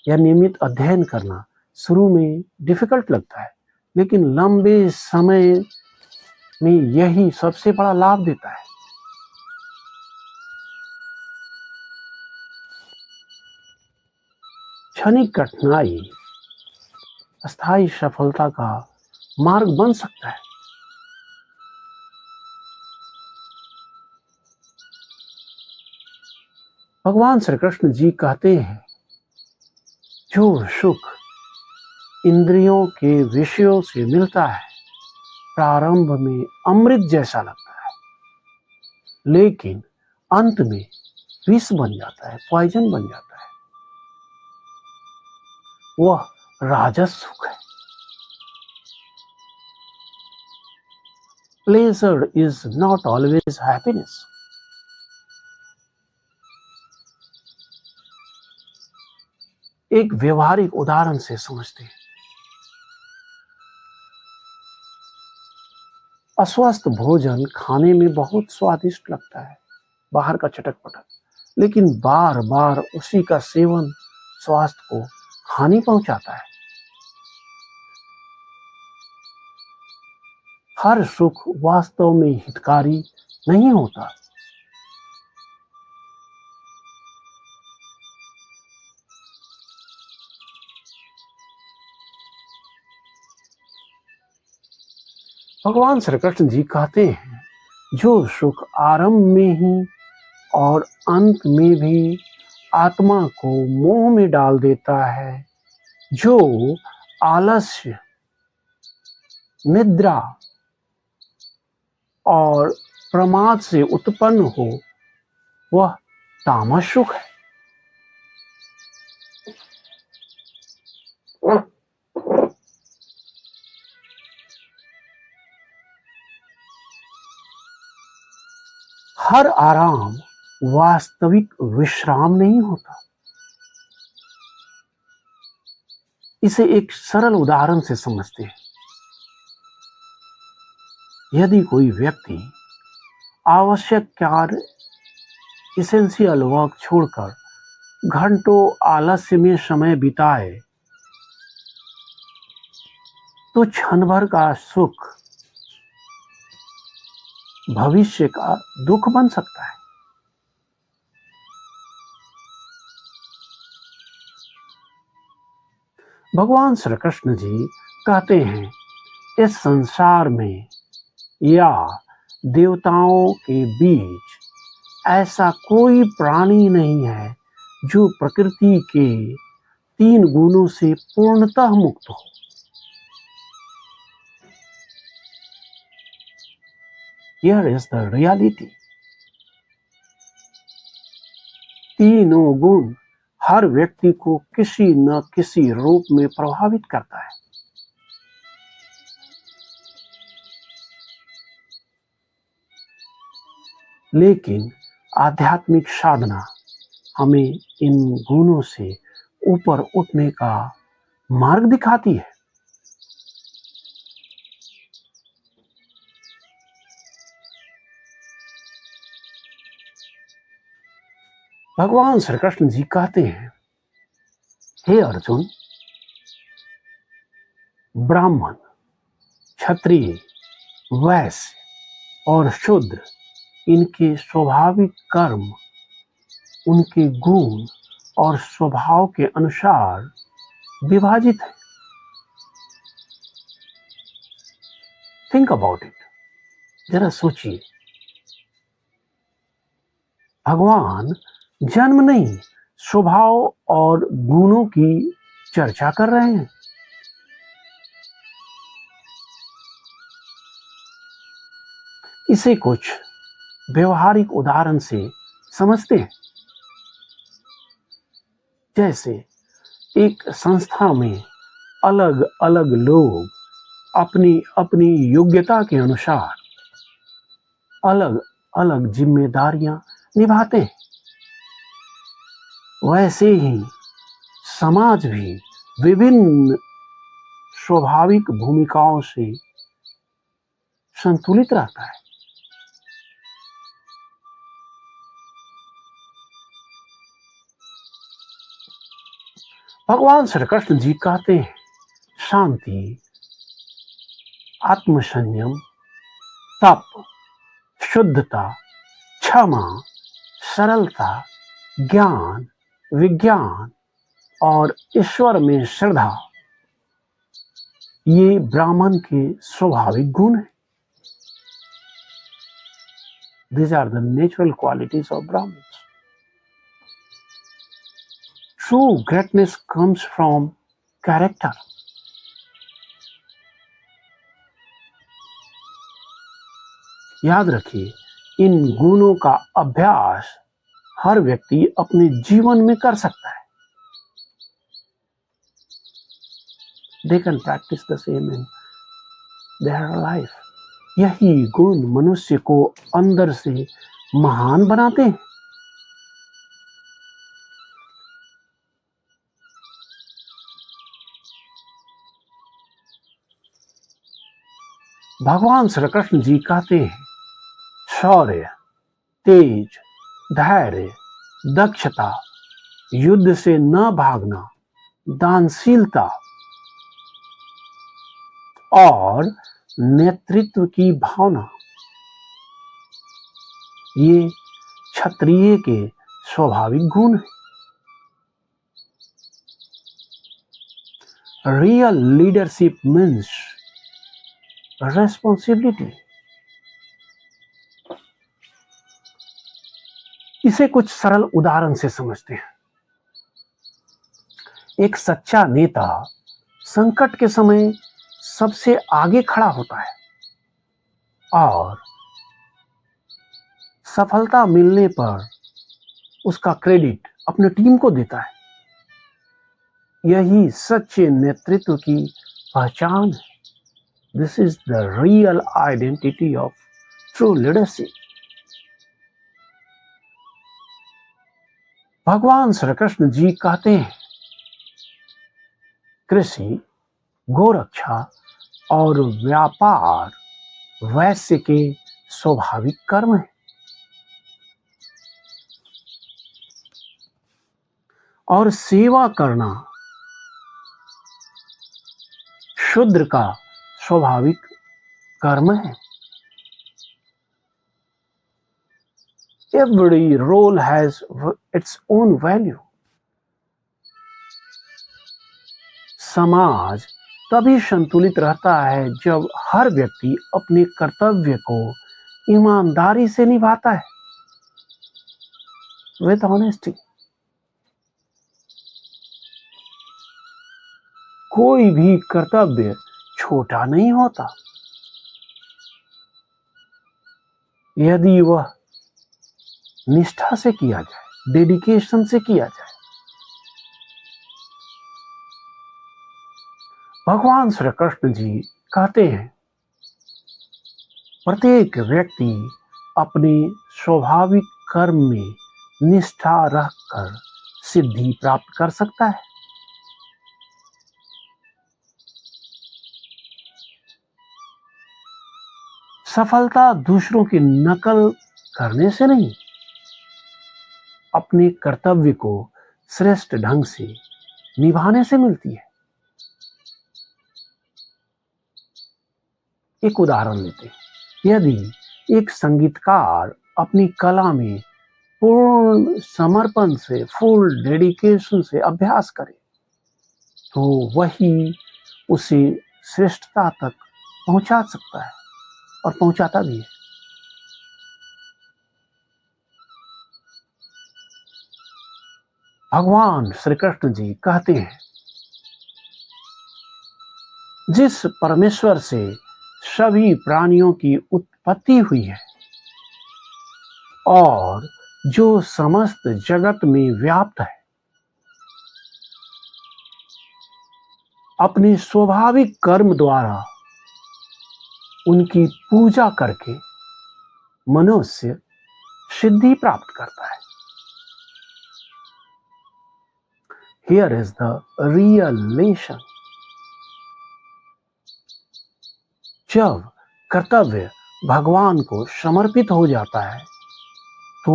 [SPEAKER 1] या नियमित अध्ययन करना शुरू में डिफिकल्ट लगता है, लेकिन लंबे समय में यही सबसे बड़ा लाभ देता है। क्षणिक कठिनाई अस्थायी सफलता का मार्ग बन सकता है। भगवान श्री कृष्ण जी कहते हैं, जो सुख इंद्रियों के विषयों से मिलता है प्रारंभ में अमृत जैसा लगता है, लेकिन अंत में विष बन जाता है, पॉइजन बन जाता है। वह राजस सुख है। Pleasure is not always happiness. एक व्यवहारिक उदाहरण से समझते हैं। अस्वस्थ भोजन खाने में बहुत स्वादिष्ट लगता है, बाहर का चटक-पटक, लेकिन बार बार उसी का सेवन स्वास्थ्य को हानि पहुंचाता है। हर सुख वास्तव में हितकारी नहीं होता। भगवान श्री कृष्ण जी कहते हैं, जो सुख आरंभ में ही और अंत में भी आत्मा को मोह में डाल देता है, जो आलस्य, निद्रा और प्रमाद से उत्पन्न हो, वह तामस सुख है। हर आराम वास्तविक विश्राम नहीं होता। इसे एक सरल उदाहरण से समझते हैं। यदि कोई व्यक्ति आवश्यक कार्य, इसेंशियल वर्क छोड़कर घंटों आलस्य में समय बिताए, तो क्षण भर का सुख भविष्य का दुख बन सकता है। भगवान श्री कृष्ण जी कहते हैं, इस संसार में या देवताओं के बीच ऐसा कोई प्राणी नहीं है जो प्रकृति के 3 गुणों से पूर्णतः मुक्त हो। Here is the reality. तीनों गुण हर व्यक्ति को किसी न किसी रूप में प्रभावित करता है। लेकिन आध्यात्मिक साधना हमें इन गुणों से ऊपर उठने का मार्ग दिखाती है। भगवान श्री कृष्ण जी कहते हैं, हे अर्जुन, ब्राह्मण, क्षत्रिय, वैश्य और शूद्र इनके स्वाभाविक कर्म उनके गुण और स्वभाव के अनुसार विभाजित है। थिंक अबाउट इट, जरा सोचिए। भगवान जन्म नहीं, स्वभाव और गुणों की चर्चा कर रहे हैं। इसे कुछ व्यवहारिक उदाहरण से समझते हैं। जैसे एक संस्था में अलग अलग लोग अपनी अपनी योग्यता के अनुसार अलग अलग जिम्मेदारियां निभाते हैं, वैसे ही समाज भी विभिन्न स्वाभाविक भूमिकाओं से संतुलित रहता है। भगवान श्री कृष्ण जी कहते हैं, शांति, आत्मसंयम, तप, शुद्धता, क्षमा, सरलता, ज्ञान, विज्ञान और ईश्वर में श्रद्धा, ये ब्राह्मण के स्वाभाविक गुण हैं। These are the natural qualities of Brahmins. True greatness comes from character. याद रखिए, इन गुणों का अभ्यास हर व्यक्ति अपने जीवन में कर सकता है। They can practice the same in their life. यही गुण मनुष्य को अंदर से महान बनाते हैं। भगवान श्री कृष्ण जी कहते हैं, शौर्य, तेज, धैर्य, दक्षता, युद्ध से न भागना, दानशीलता और नेतृत्व की भावना, ये क्षत्रिय के स्वाभाविक गुण हैं। Real leadership means responsibility. इसे कुछ सरल उदाहरण से समझते हैं। एक सच्चा नेता संकट के समय सबसे आगे खड़ा होता है और सफलता मिलने पर उसका क्रेडिट अपने टीम को देता है। यही सच्चे नेतृत्व की पहचान है। This is the real identity of true leadership. भगवान श्री कृष्ण जी कहते हैं, कृषि, गोरक्षा और व्यापार वैश्य के स्वाभाविक कर्म हैं और सेवा करना शूद्र का स्वाभाविक कर्म है। Every role has its own value. समाज तभी संतुलित रहता है जब हर व्यक्ति अपने कर्तव्य को ईमानदारी से निभाता है, विद ऑनेस्टी। कोई भी कर्तव्य छोटा नहीं होता यदि वह निष्ठा से किया जाए, डेडिकेशन से किया जाए। भगवान श्री कृष्ण जी कहते हैं, प्रत्येक व्यक्ति अपने स्वाभाविक कर्म में निष्ठा रखकर सिद्धि प्राप्त कर सकता है। सफलता दूसरों की नकल करने से नहीं, अपने कर्तव्य को श्रेष्ठ ढंग से निभाने से मिलती है। एक उदाहरण लेते हैं। यदि एक संगीतकार अपनी कला में पूर्ण समर्पण से, फुल डेडिकेशन से अभ्यास करे, तो वही उसे श्रेष्ठता तक पहुंचा सकता है और पहुंचाता भी है। भगवान श्री कृष्ण जी कहते हैं, जिस परमेश्वर से सभी प्राणियों की उत्पत्ति हुई है और जो समस्त जगत में व्याप्त है, अपने स्वाभाविक कर्म द्वारा उनकी पूजा करके मनुष्य सिद्धि प्राप्त करता है। Here is the real lesson. जब कर्तव्य भगवान को समर्पित हो जाता है तो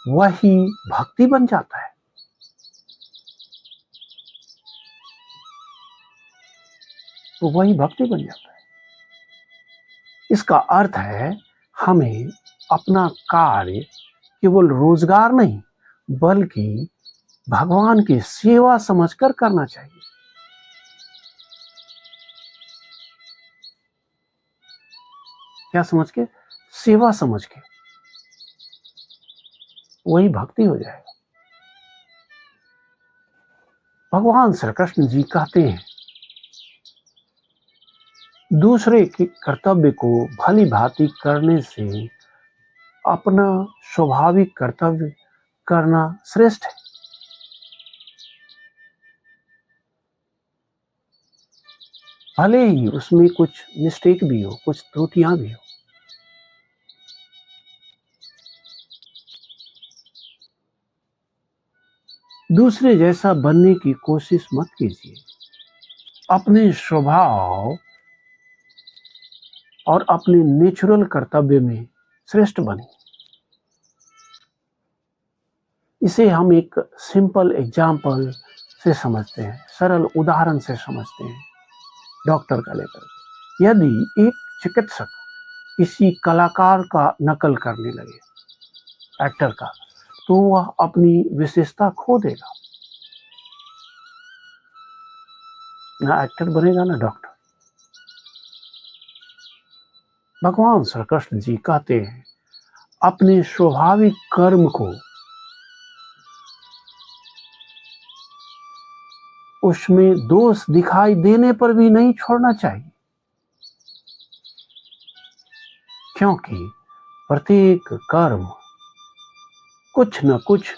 [SPEAKER 1] वही भक्ति बन जाता है। तो वही भक्ति बन जाता है। इसका अर्थ है हमें अपना कार्य केवल रोजगार नहीं बल्कि भगवान की सेवा समझकर करना चाहिए। क्या समझ के? सेवा समझ के। वही भक्ति हो जाएगा। भगवान श्री कृष्ण जी कहते हैं, दूसरे के कर्तव्य को भली भांति करने से अपना स्वाभाविक कर्तव्य करना श्रेष्ठ है। भले ही उसमें कुछ मिस्टेक भी हो, कुछ त्रुटियां भी हो। दूसरे जैसा बनने की कोशिश मत कीजिए। अपने स्वभाव और अपने नेचुरल कर्तव्य में श्रेष्ठ बने। इसे हम एक सिंपल एग्जाम्पल से समझते हैं, सरल उदाहरण से समझते हैं। डॉक्टर का लेकर, यदि एक चिकित्सक किसी कलाकार का नकल करने लगे, एक्टर का, तो वह अपनी विशेषता खो देगा। ना एक्टर बनेगा ना डॉक्टर। भगवान श्री कृष्ण जी कहते हैं, अपने स्वाभाविक कर्म को उसमें दोष दिखाई देने पर भी नहीं छोड़ना चाहिए, क्योंकि प्रत्येक कर्म कुछ न कुछ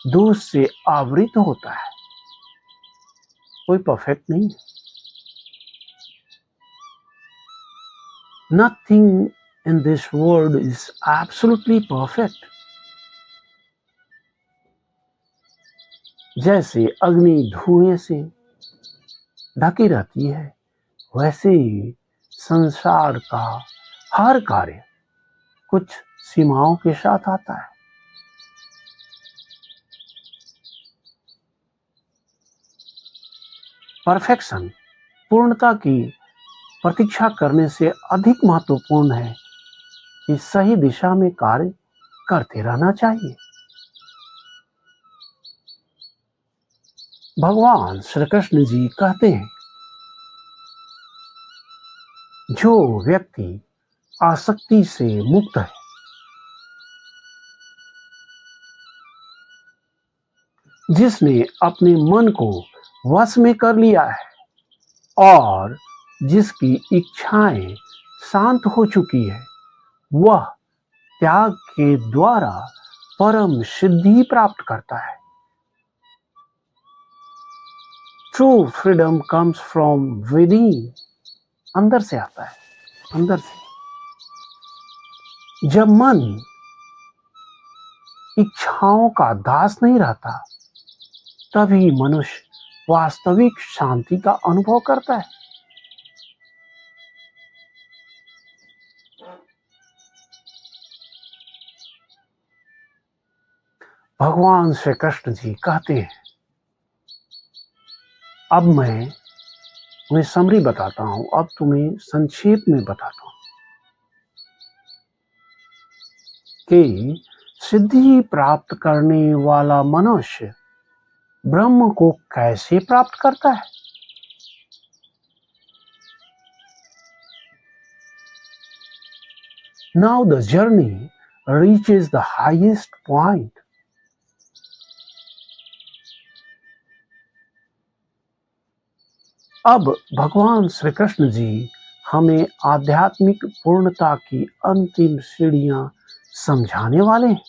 [SPEAKER 1] दोष से आवृत होता है। कोई परफेक्ट नहीं है। Nothing in this world is absolutely perfect. जैसे अग्नि धुएं से ढकी रहती है, वैसे ही संसार का हर कार्य कुछ सीमाओं के साथ आता है। परफेक्शन, पूर्णता की प्रतीक्षा करने से अधिक महत्वपूर्ण है कि सही दिशा में कार्य करते रहना चाहिए। भगवान श्री कृष्ण जी कहते हैं, जो व्यक्ति आसक्ति से मुक्त है, जिसने अपने मन को वश में कर लिया है और जिसकी इच्छाएं शांत हो चुकी है, वह त्याग के द्वारा परम सिद्धि प्राप्त करता है। True freedom comes from within, अंदर से आता है, अंदर से। जब मन इच्छाओं का दास नहीं रहता, तभी मनुष्य वास्तविक शांति का अनुभव करता है। भगवान श्री कृष्ण जी कहते हैं, अब मैं तुम्हें समरी बताता हूं, अब तुम्हें संक्षेप में बताता हूं कि सिद्धि प्राप्त करने वाला मनुष्य ब्रह्म को कैसे प्राप्त करता है। Now the journey reaches the highest point. अब भगवान श्री कृष्ण जी हमें आध्यात्मिक पूर्णता की अंतिम सीढ़ियां समझाने वाले हैं।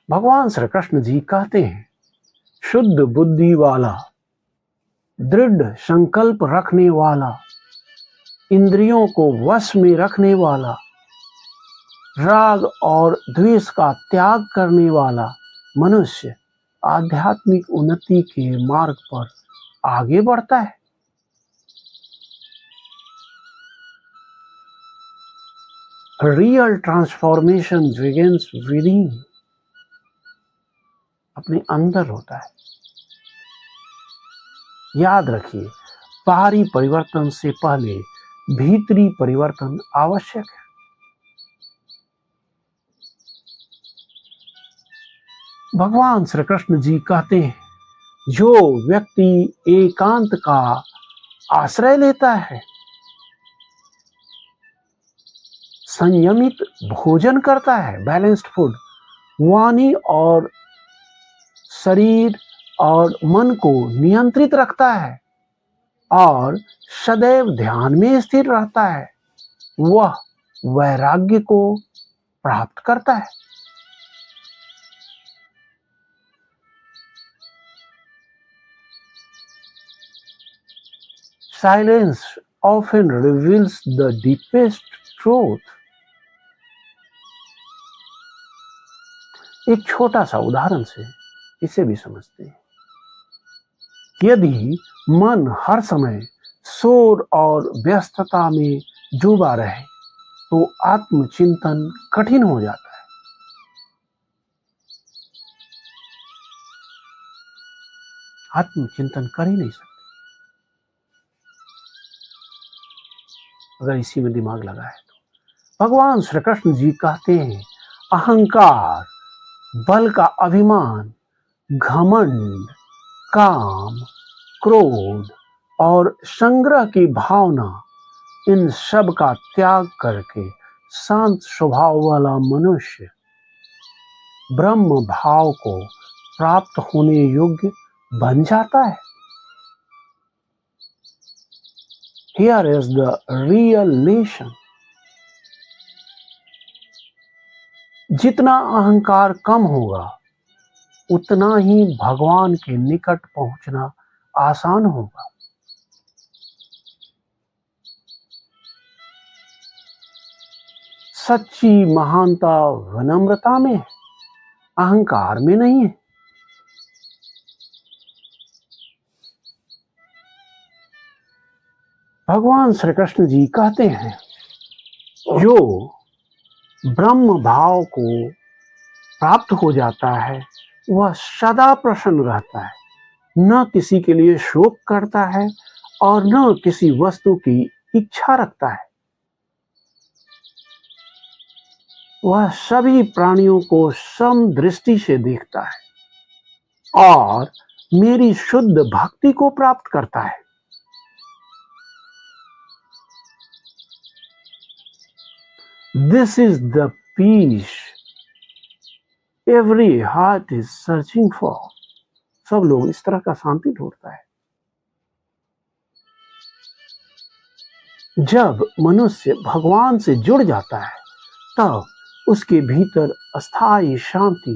[SPEAKER 1] भगवान श्री कृष्ण जी कहते हैं, शुद्ध बुद्धि वाला, दृढ़ संकल्प रखने वाला, इंद्रियों को वश में रखने वाला, राग और द्वेष का त्याग करने वाला मनुष्य आध्यात्मिक उन्नति के मार्ग पर आगे बढ़ता है। रियल ट्रांसफॉर्मेशन बिगिंस विदिन, अपने अंदर होता है। याद रखिए, बाहरी परिवर्तन से पहले भीतरी परिवर्तन आवश्यक है। भगवान श्री कृष्ण जी कहते हैं, जो व्यक्ति एकांत का आश्रय लेता है, संयमित भोजन करता है, बैलेंस्ड फूड, वाणी और शरीर और मन को नियंत्रित रखता है और सदैव ध्यान में स्थिर रहता है, वह वैराग्य को प्राप्त करता है। Silence often reveals the deepest truth. एक छोटा सा उदाहरण से इसे भी समझते हैं। यदि मन हर समय शोर और व्यस्तता में डूबा रहे, तो आत्मचिंतन कठिन हो जाता है। आत्मचिंतन कर ही नहीं सकते अगर इसी में दिमाग लगा है तो। भगवान श्री कृष्ण जी कहते हैं, अहंकार, बल का अभिमान, घमंड, काम, क्रोध और संग्रह की भावना, इन सब का त्याग करके शांत स्वभाव वाला मनुष्य ब्रह्म भाव को प्राप्त होने योग्य बन जाता है। Here is the real lesson. जितना अहंकार कम होगा, उतना ही भगवान के निकट पहुंचना आसान होगा। सच्ची महानता विनम्रता में है, अहंकार में नहीं है। भगवान श्री कृष्ण जी कहते हैं, जो ब्रह्म भाव को प्राप्त हो जाता है, वह सदा प्रसन्न रहता है न किसी के लिए शोक करता है और न किसी वस्तु की इच्छा रखता है। वह सभी प्राणियों को समदृष्टि से देखता है और मेरी शुद्ध भक्ति को प्राप्त करता है। This is the peace every heart is searching for. सब लोग इस तरह का शांति ढूंढता है। जब मनुष्य भगवान से जुड़ जाता है तब उसके भीतर अस्थायी शांति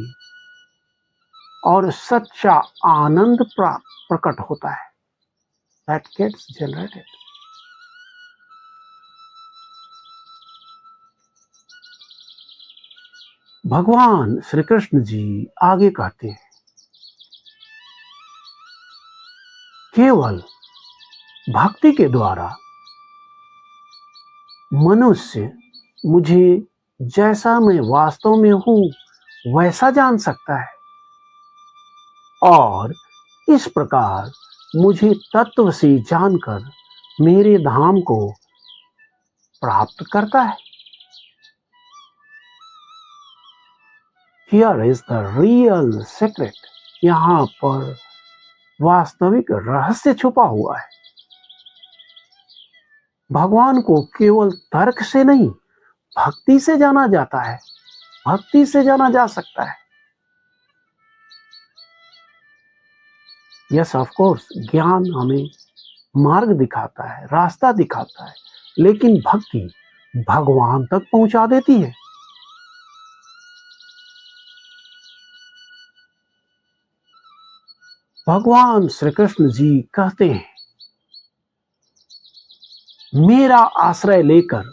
[SPEAKER 1] और सच्चा आनंद प्रकट होता है। That gets generated. भगवान श्री कृष्ण जी आगे कहते हैं, केवल भक्ति के द्वारा मनुष्य मुझे जैसा मैं वास्तव में हूं वैसा जान सकता है और इस प्रकार मुझे तत्व से जानकर मेरे धाम को प्राप्त करता है। Here is the real secret. यहाँ पर वास्तविक रहस्य छुपा हुआ है। भगवान को केवल तर्क से नहीं, भक्ति से जाना जाता है, भक्ति से जाना जा सकता है। यस, ऑफ कोर्स, ज्ञान हमें मार्ग दिखाता है, रास्ता दिखाता है, लेकिन भक्ति भगवान तक पहुंचा देती है। भगवान श्री कृष्ण जी कहते हैं, मेरा आश्रय लेकर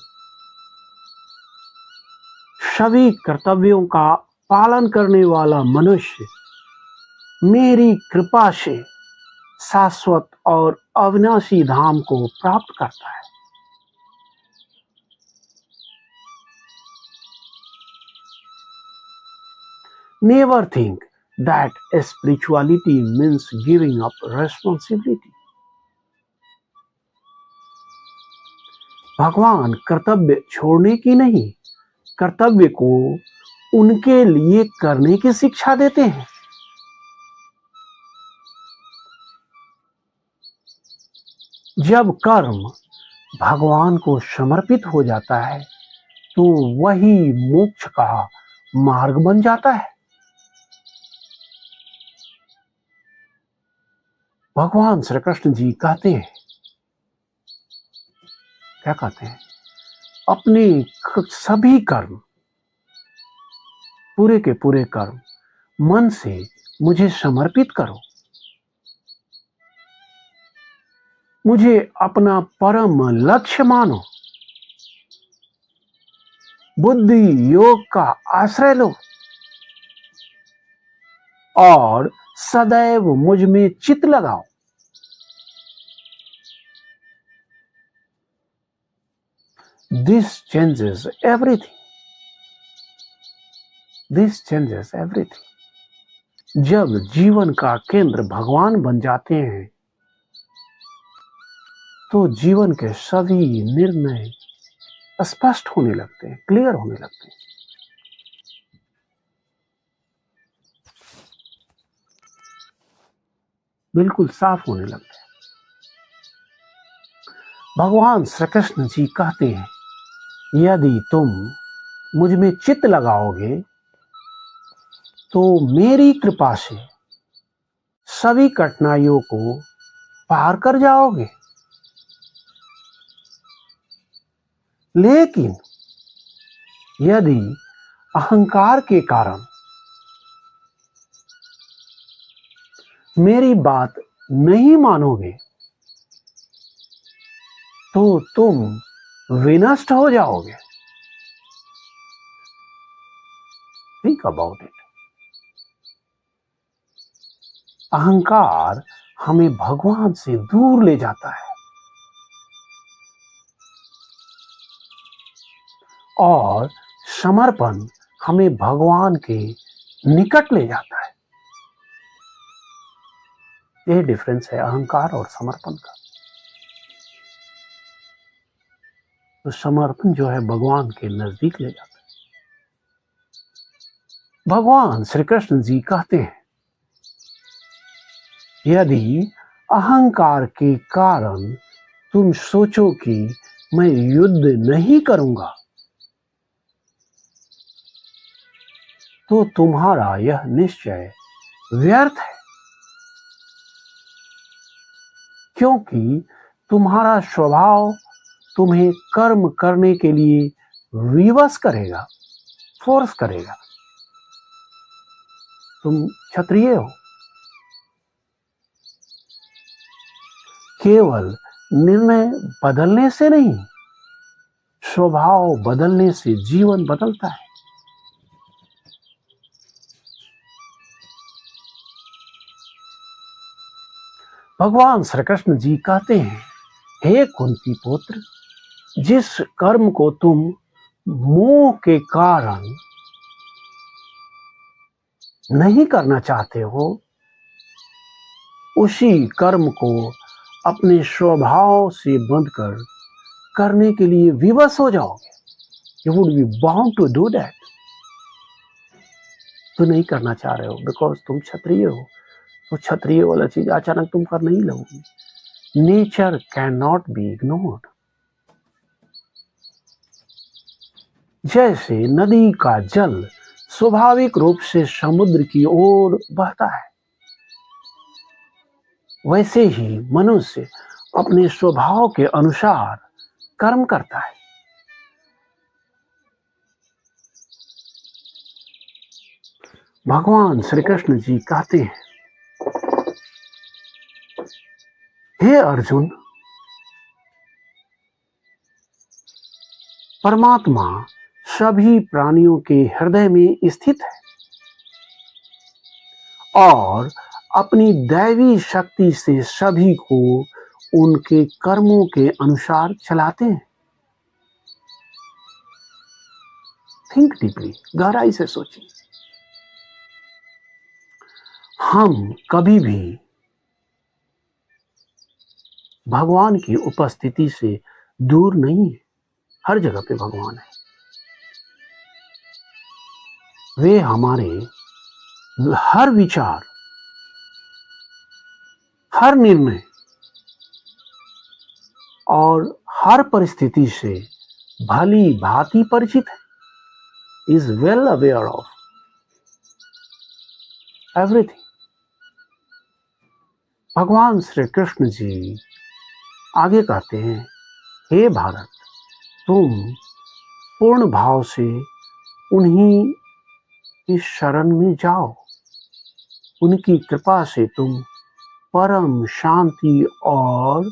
[SPEAKER 1] सभी कर्तव्यों का पालन करने वाला मनुष्य मेरी कृपा से शाश्वत और अविनाशी धाम को प्राप्त करता है। Never think that spirituality means giving up responsibility. भगवान कर्तव्य छोड़ने की नहीं, कर्तव्य को उनके लिए करने की शिक्षा देते हैं। जब कर्म भगवान को समर्पित हो जाता है तो वही मोक्ष का मार्ग बन जाता है। भगवान श्री कृष्ण जी कहते हैं, क्या कहते हैं, अपने सभी कर्म, पूरे के पूरे कर्म मन से मुझे समर्पित करो, मुझे अपना परम लक्ष्य मानो, बुद्धि योग का आश्रय लो और सदैव मुझ में चित्त लगाओ। This changes everything. This changes everything. जब जीवन का केंद्र भगवान बन जाते हैं तो जीवन के सभी निर्णय स्पष्ट होने लगते हैं, क्लियर होने लगते हैं। बिल्कुल साफ होने लगते हैं। भगवान श्री कृष्ण जी कहते हैं, यदि तुम मुझ में चित्त लगाओगे तो मेरी कृपा से सभी कठिनाइयों को पार कर जाओगे। लेकिन यदि अहंकार के कारण मेरी बात नहीं मानोगे तो तुम विनष्ट हो जाओगे। Think about it. अहंकार हमें भगवान से दूर ले जाता है और समर्पण हमें भगवान के निकट ले जाता है। यही डिफरेंस है अहंकार और समर्पण का। तो समर्पण जो है भगवान के नजदीक ले जाता है। भगवान श्री कृष्ण जी कहते हैं, यदि अहंकार के कारण तुम सोचो कि मैं युद्ध नहीं करूंगा, तो तुम्हारा यह निश्चय व्यर्थ है, क्योंकि तुम्हारा स्वभाव तुम्हें कर्म करने के लिए विवश करेगा, फोर्स करेगा। तुम क्षत्रिय हो, केवल निर्णय बदलने से नहीं, स्वभाव बदलने से जीवन बदलता है। भगवान श्री कृष्ण जी कहते हैं, हे कुंती पुत्र, जिस कर्म को तुम मोह के कारण नहीं करना चाहते हो, उसी कर्म को अपने स्वभाव से बंधकर करने के लिए विवश हो जाओगे। You would be bound to do that. तो नहीं करना चाह रहे हो बिकॉज तुम क्षत्रिय हो, तो क्षत्रिय वाला चीज अचानक तुम कर नहीं लोगे। Nature can not be ignored. जैसे नदी का जल स्वाभाविक रूप से समुद्र की ओर बहता है, वैसे ही मनुष्य अपने स्वभाव के अनुसार कर्म करता है। भगवान श्री कृष्ण जी कहते हैं, हे अर्जुन, परमात्मा सभी प्राणियों के हृदय में स्थित है और अपनी दैवी शक्ति से सभी को उनके कर्मों के अनुसार चलाते हैं। थिंक डीपली, गहराई से सोचिए। हम कभी भी भगवान की उपस्थिति से दूर नहीं है। हर जगह पे भगवान है। वे हमारे हर विचार, हर निर्णय और हर परिस्थिति से भली भांति परिचित है। Is well aware of everything. भगवान श्री कृष्ण जी आगे कहते हैं, हे भारत, तुम पूर्ण भाव से उन्हीं की शरण में जाओ। उनकी कृपा से तुम परम शांति और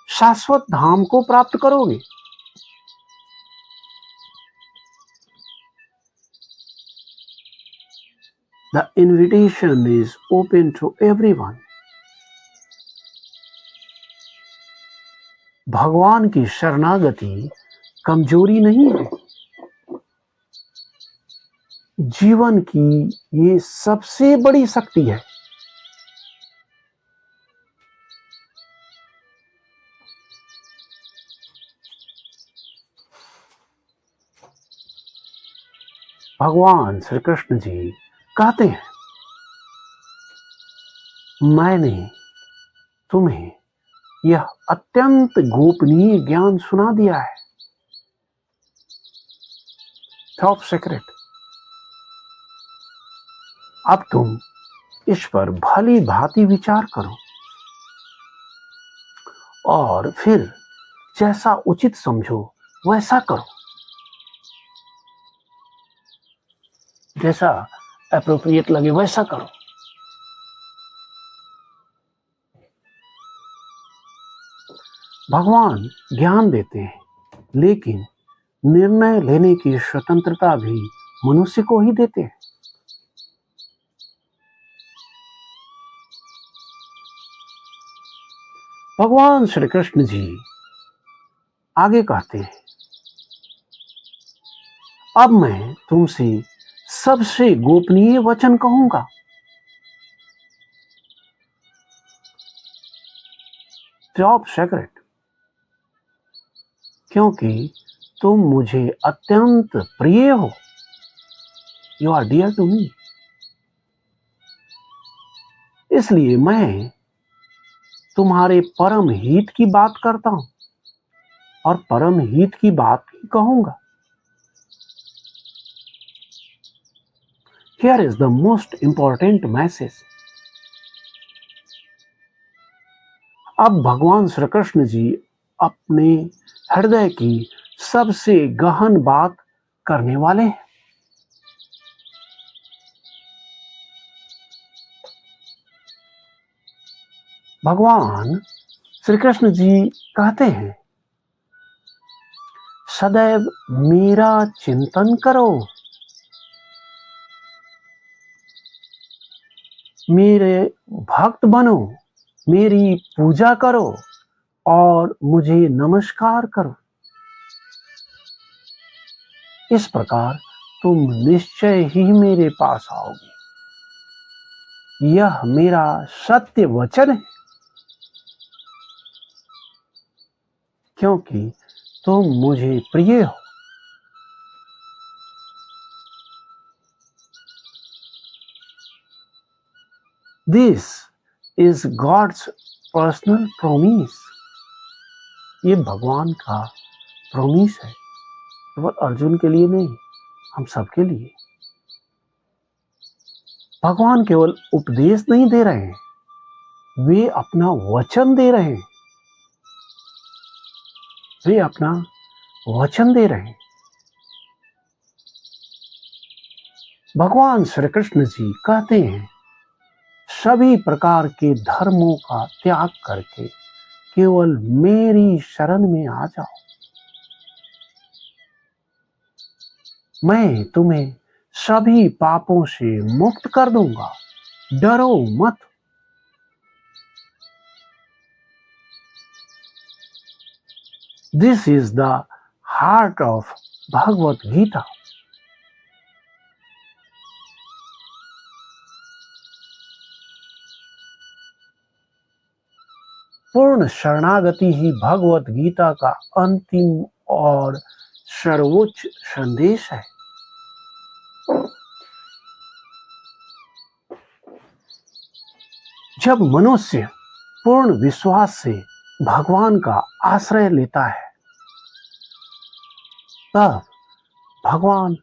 [SPEAKER 1] शाश्वत धाम को प्राप्त करोगे। The invitation is open to everyone. भगवान की शरणागति कमजोरी नहीं है। जीवन की ये सबसे बड़ी शक्ति है। भगवान श्री कृष्ण जी कहते हैं, मैंने तुम्हें यह अत्यंत गोपनीय ज्ञान सुना दिया है, टॉप सीक्रेट। अब तुम इस पर भली भांति विचार करो और फिर जैसा उचित समझो वैसा करो, जैसा एप्रोप्रिएट लगे वैसा करो। भगवान ज्ञान देते हैं, लेकिन निर्णय लेने की स्वतंत्रता भी मनुष्य को ही देते हैं। भगवान श्री कृष्ण जी आगे कहते हैं, अब मैं तुमसे सबसे गोपनीय वचन कहूंगा। टॉप सीक्रेट, क्योंकि तुम मुझे अत्यंत प्रिय हो। You are dear to me. इसलिए मैं तुम्हारे परम हित की बात करता हूं और परम हित की बात ही कहूंगा। Here is the most important message. अब भगवान श्री कृष्ण जी अपने हृदय की सबसे गहन बात करने वाले हैं। भगवान श्री कृष्ण जी कहते हैं, सदैव मेरा चिंतन करो, मेरे भक्त बनो, मेरी पूजा करो और मुझे नमस्कार करो। इस प्रकार तुम निश्चय ही मेरे पास आओगे। यह मेरा सत्य वचन है, क्योंकि तुम मुझे प्रिय हो। This is God's personal promise. ये भगवान का प्रोमिस है, केवल अर्जुन के लिए नहीं, हम सबके लिए। भगवान केवल उपदेश नहीं दे रहे हैं, वे अपना वचन दे रहे हैं। वे अपना वचन दे रहे हैं। भगवान श्री कृष्ण जी कहते हैं, सभी प्रकार के धर्मों का त्याग करके केवल मेरी शरण में आ जाओ। मैं तुम्हें सभी पापों से मुक्त कर दूंगा, डरो मत। This is the heart of Bhagavad Gita. पूर्ण शरणागति ही भगवत गीता का अंतिम और सर्वोच्च संदेश है। जब मनुष्य पूर्ण विश्वास से भगवान का आश्रय लेता है, तब भगवान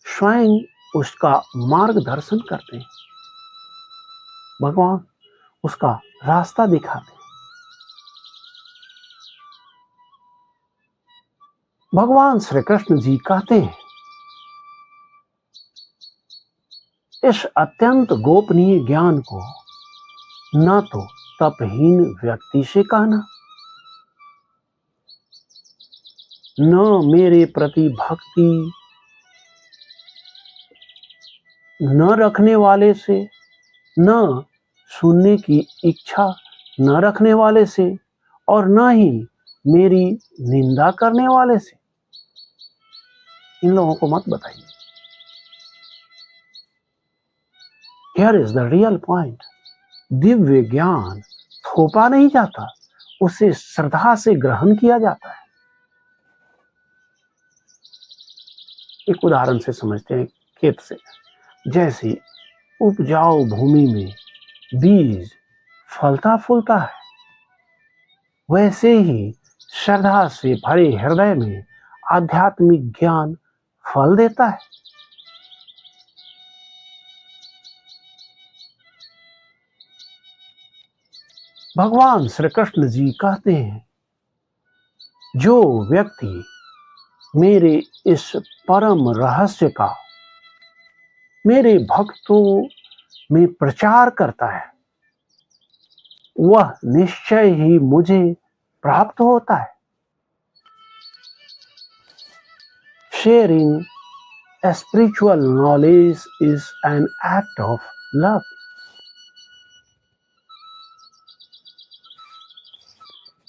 [SPEAKER 1] स्वयं उसका मार्गदर्शन करते हैं। भगवान उसका रास्ता दिखाते हैं। भगवान श्री कृष्ण जी कहते हैं, इस अत्यंत गोपनीय ज्ञान को न तो तपहीन व्यक्ति से कहना, न मेरे प्रति भक्ति न रखने वाले से, न सुनने की इच्छा न रखने वाले से, और न ही मेरी निंदा करने वाले से। इन लोगों को मत बताइए। Here is the real point. Divya ज्ञान थोपा नहीं जाता, उसे श्रद्धा से ग्रहण किया जाता है। एक उदाहरण से समझते हैं, खेत से। जैसे उपजाऊ भूमि में बीज फलता फूलता है, वैसे ही श्रद्धा से भरे हृदय में आध्यात्मिक ज्ञान फल देता है। भगवान श्री कृष्ण जी कहते हैं, जो व्यक्ति मेरे इस परम रहस्य का मेरे भक्तों में प्रचार करता है, वह निश्चय ही मुझे प्राप्त होता है। Sharing spiritual knowledge is an act of love.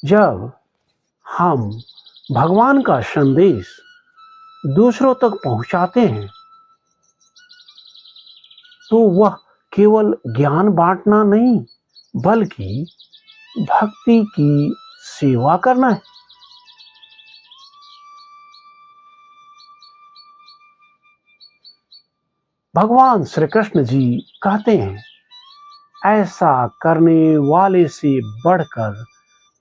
[SPEAKER 1] जब हम भगवान का संदेश दूसरों तक पहुंचाते हैं, तो वह केवल ज्ञान बांटना नहीं, बल्कि भक्ति की सेवा करना है। भगवान श्री कृष्ण जी कहते हैं, ऐसा करने वाले से बढ़कर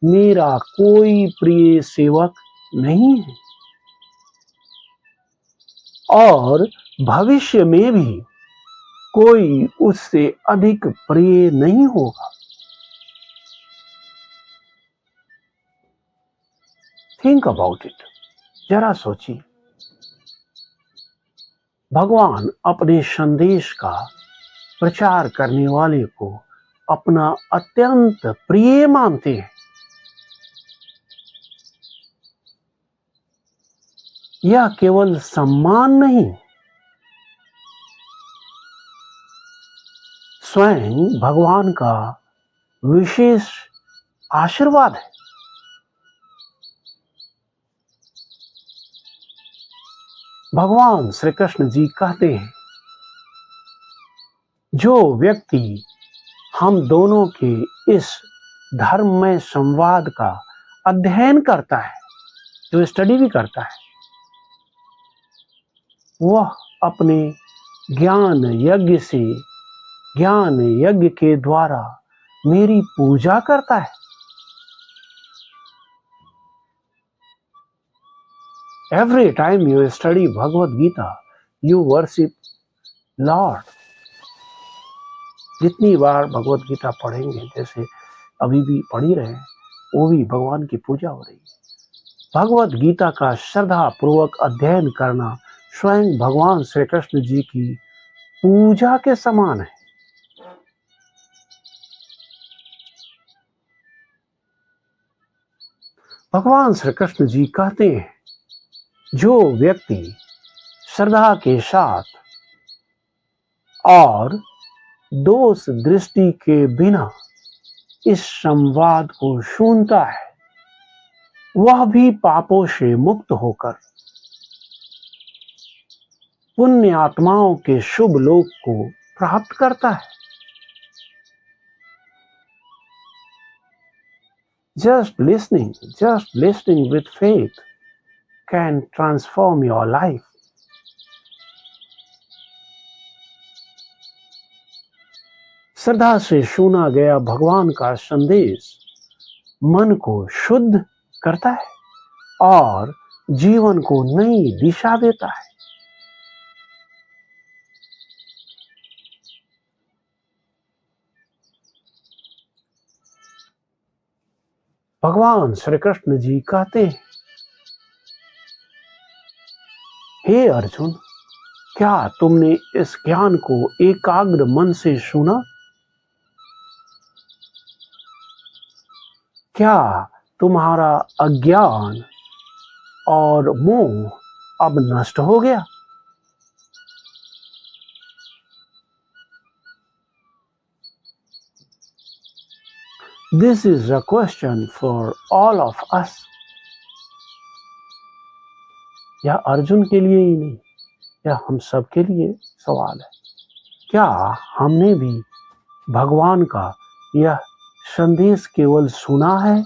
[SPEAKER 1] मेरा कोई प्रिय सेवक नहीं है और भविष्य में भी कोई उससे अधिक प्रिय नहीं होगा। थिंक अबाउट इट, जरा सोचिए। भगवान अपने संदेश का प्रचार करने वाले को अपना अत्यंत प्रिय मानते हैं। यह केवल सम्मान नहीं, स्वयं भगवान का विशेष आशीर्वाद है। भगवान श्री कृष्ण जी कहते हैं, जो व्यक्ति हम दोनों के इस धर्ममय संवाद का अध्ययन करता है, जो स्टडी भी करता है, वह अपने ज्ञान यज्ञ के द्वारा मेरी पूजा करता है। Every time you study Bhagavad Gita, you worship Lord. जितनी बार भगवत गीता पढ़ेंगे, जैसे अभी भी पढ़ी रहे हैं, वो भी भगवान की पूजा हो रही है। भगवत गीता का श्रद्धा पूर्वक अध्ययन करना स्वयं भगवान श्री कृष्ण जी की पूजा के समान है। भगवान श्री कृष्ण जी कहते हैं, जो व्यक्ति श्रद्धा के साथ और दोष दृष्टि के बिना इस संवाद को सुनता है, वह भी पापों से मुक्त होकर पुण्य आत्माओं के शुभ लोक को प्राप्त करता है। Just listening with faith can transform your life. श्रद्धा से सुना गया भगवान का संदेश मन को शुद्ध करता है और जीवन को नई दिशा देता है। भगवान श्री कृष्ण जी कहते हैं, हे अर्जुन, क्या तुमने इस ज्ञान को एकाग्र मन से सुना? क्या तुम्हारा अज्ञान और मोह अब नष्ट हो गया? This is a question for all of us. यह अर्जुन के लिए ही नहीं, यह हम सब के लिए सवाल है। क्या हमने भी भगवान का यह संदेश केवल सुना है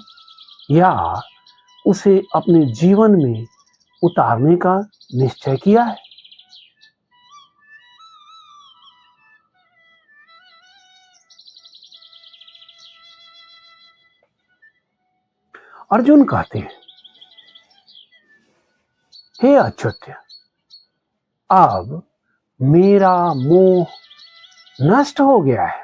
[SPEAKER 1] या उसे अपने जीवन में उतारने का निश्चय किया है? अर्जुन कहते हैं, हे अच्युत, अब मेरा मोह नष्ट हो गया है।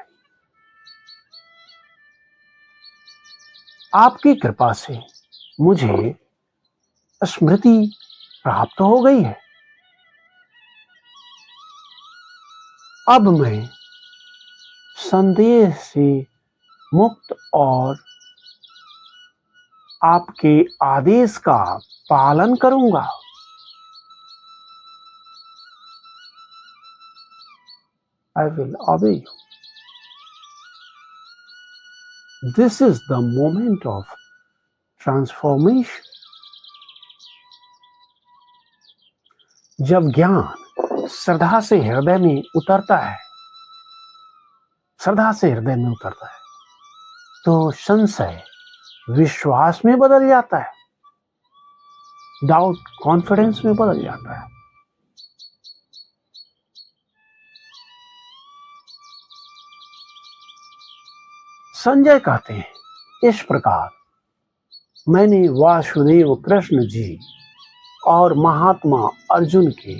[SPEAKER 1] आपकी कृपा से मुझे स्मृति प्राप्त हो गई है। अब मैं संदेह से मुक्त और आपके आदेश का पालन करूंगा। I will obey you. This is the moment of transformation. जब ज्ञान श्रद्धा से हृदय में उतरता है, तो संशय विश्वास में बदल जाता है, डाउट कॉन्फिडेंस में बदल जाता है। संजय कहते हैं, इस प्रकार मैंने वासुदेव कृष्ण जी और महात्मा अर्जुन के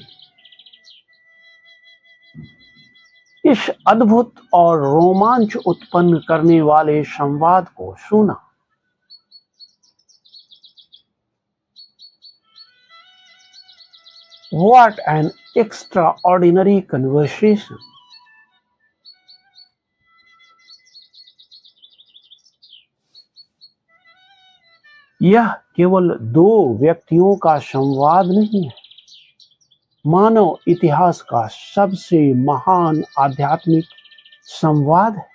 [SPEAKER 1] इस अद्भुत और रोमांच उत्पन्न करने वाले संवाद को सुना। What an extraordinary conversation! यह केवल दो व्यक्तियों का संवाद नहीं है, मानव इतिहास का सबसे महान आध्यात्मिक संवाद है।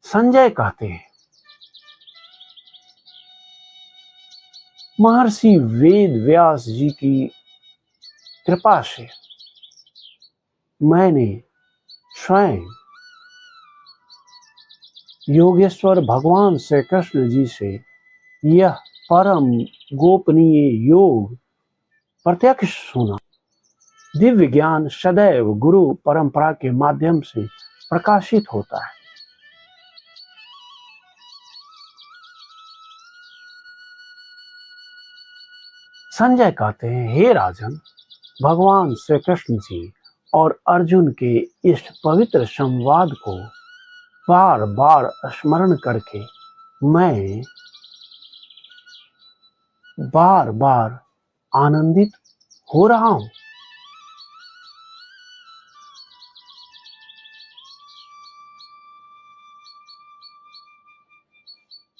[SPEAKER 1] संजय कहते हैं, महर्षि वेद व्यास जी की कृपा से मैंने स्वयं योगेश्वर भगवान श्री कृष्ण जी से यह परम गोपनीय योग प्रत्यक्ष सुना। दिव्य ज्ञान सदैव गुरु परंपरा के माध्यम से प्रकाशित होता है। संजय कहते हैं, हे राजन, भगवान श्री कृष्ण जी और अर्जुन के इस पवित्र संवाद को बार बार स्मरण करके मैं बार बार आनंदित हो रहा हूं।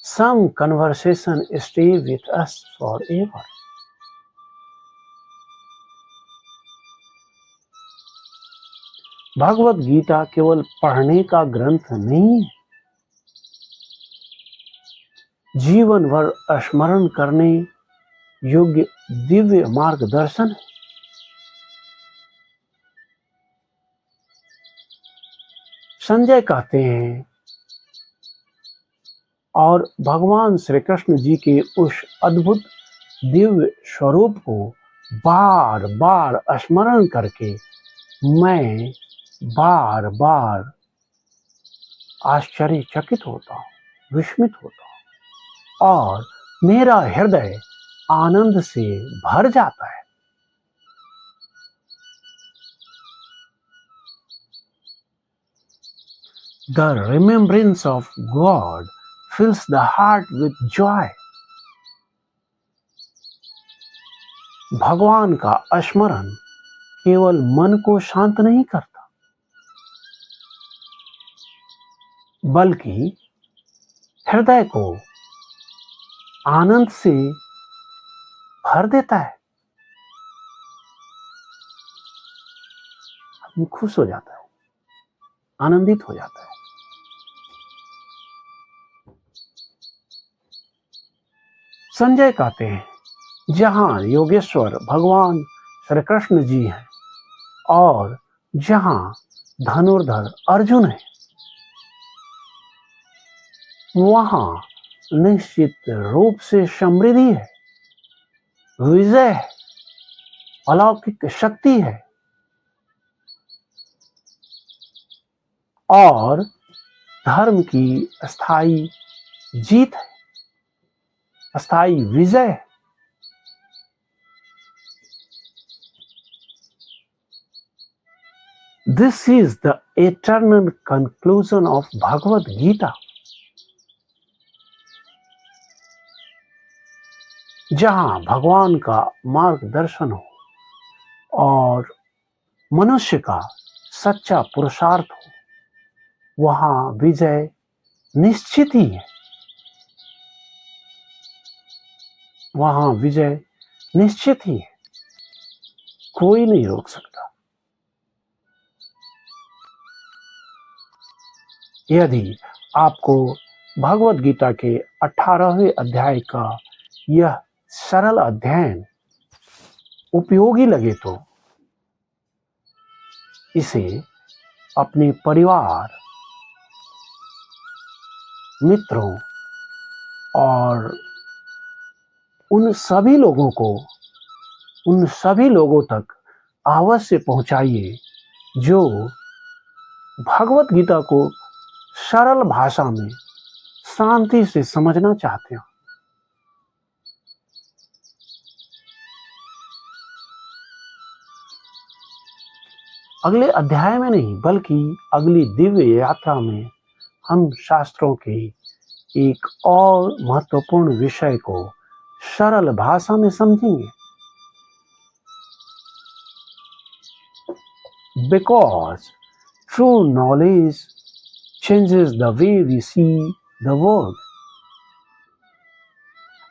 [SPEAKER 1] Some conversation stay with us forever. Bhagavad Gita केवल पढ़ने का ग्रंथ नहीं है, जीवन भर स्मरण करने योग्य दिव्य मार्गदर्शन है। संजय कहते हैं, और भगवान श्री कृष्ण जी के उस अद्भुत दिव्य स्वरूप को बार बार स्मरण करके मैं बार बार आश्चर्यचकित होता हूँ, विस्मित होता हूँ और मेरा हृदय आनंद से भर जाता है। The remembrance of God fills the heart with joy. भगवान का स्मरण केवल मन को शांत नहीं करता, बल्कि हृदय को आनंद से भर देता है। आदमी खुश हो जाता है, आनंदित हो जाता है। संजय कहते हैं, जहां योगेश्वर भगवान श्री कृष्ण जी हैं और जहां धनुर्धर अर्जुन है, वहां निश्चित रूप से समृद्धि है, विजय है, अलौकिक शक्ति है और धर्म की स्थायी जीत है, स्थायी विजय है। This is the eternal conclusion of Bhagavad Gita. जहां भगवान का मार्गदर्शन हो और मनुष्य का सच्चा पुरुषार्थ हो, वहां विजय निश्चित ही है, वहां विजय निश्चित ही है, कोई नहीं रोक सकता। यदि आपको भगवत गीता के 18वें अध्याय का यह सरल अध्ययन उपयोगी लगे तो इसे अपने परिवार, मित्रों और उन सभी लोगों तक अवश्य पहुंचाइए जो भगवत गीता को सरल भाषा में शांति से समझना चाहते हो। अगले अध्याय में नहीं बल्कि अगली दिव्य यात्रा में हम शास्त्रों के एक और महत्वपूर्ण विषय को सरल भाषा में समझेंगे। Because true knowledge changes the way we see the world,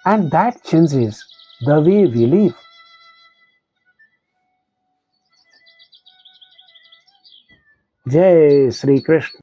[SPEAKER 1] and that changes the way we live. जय श्री कृष्ण।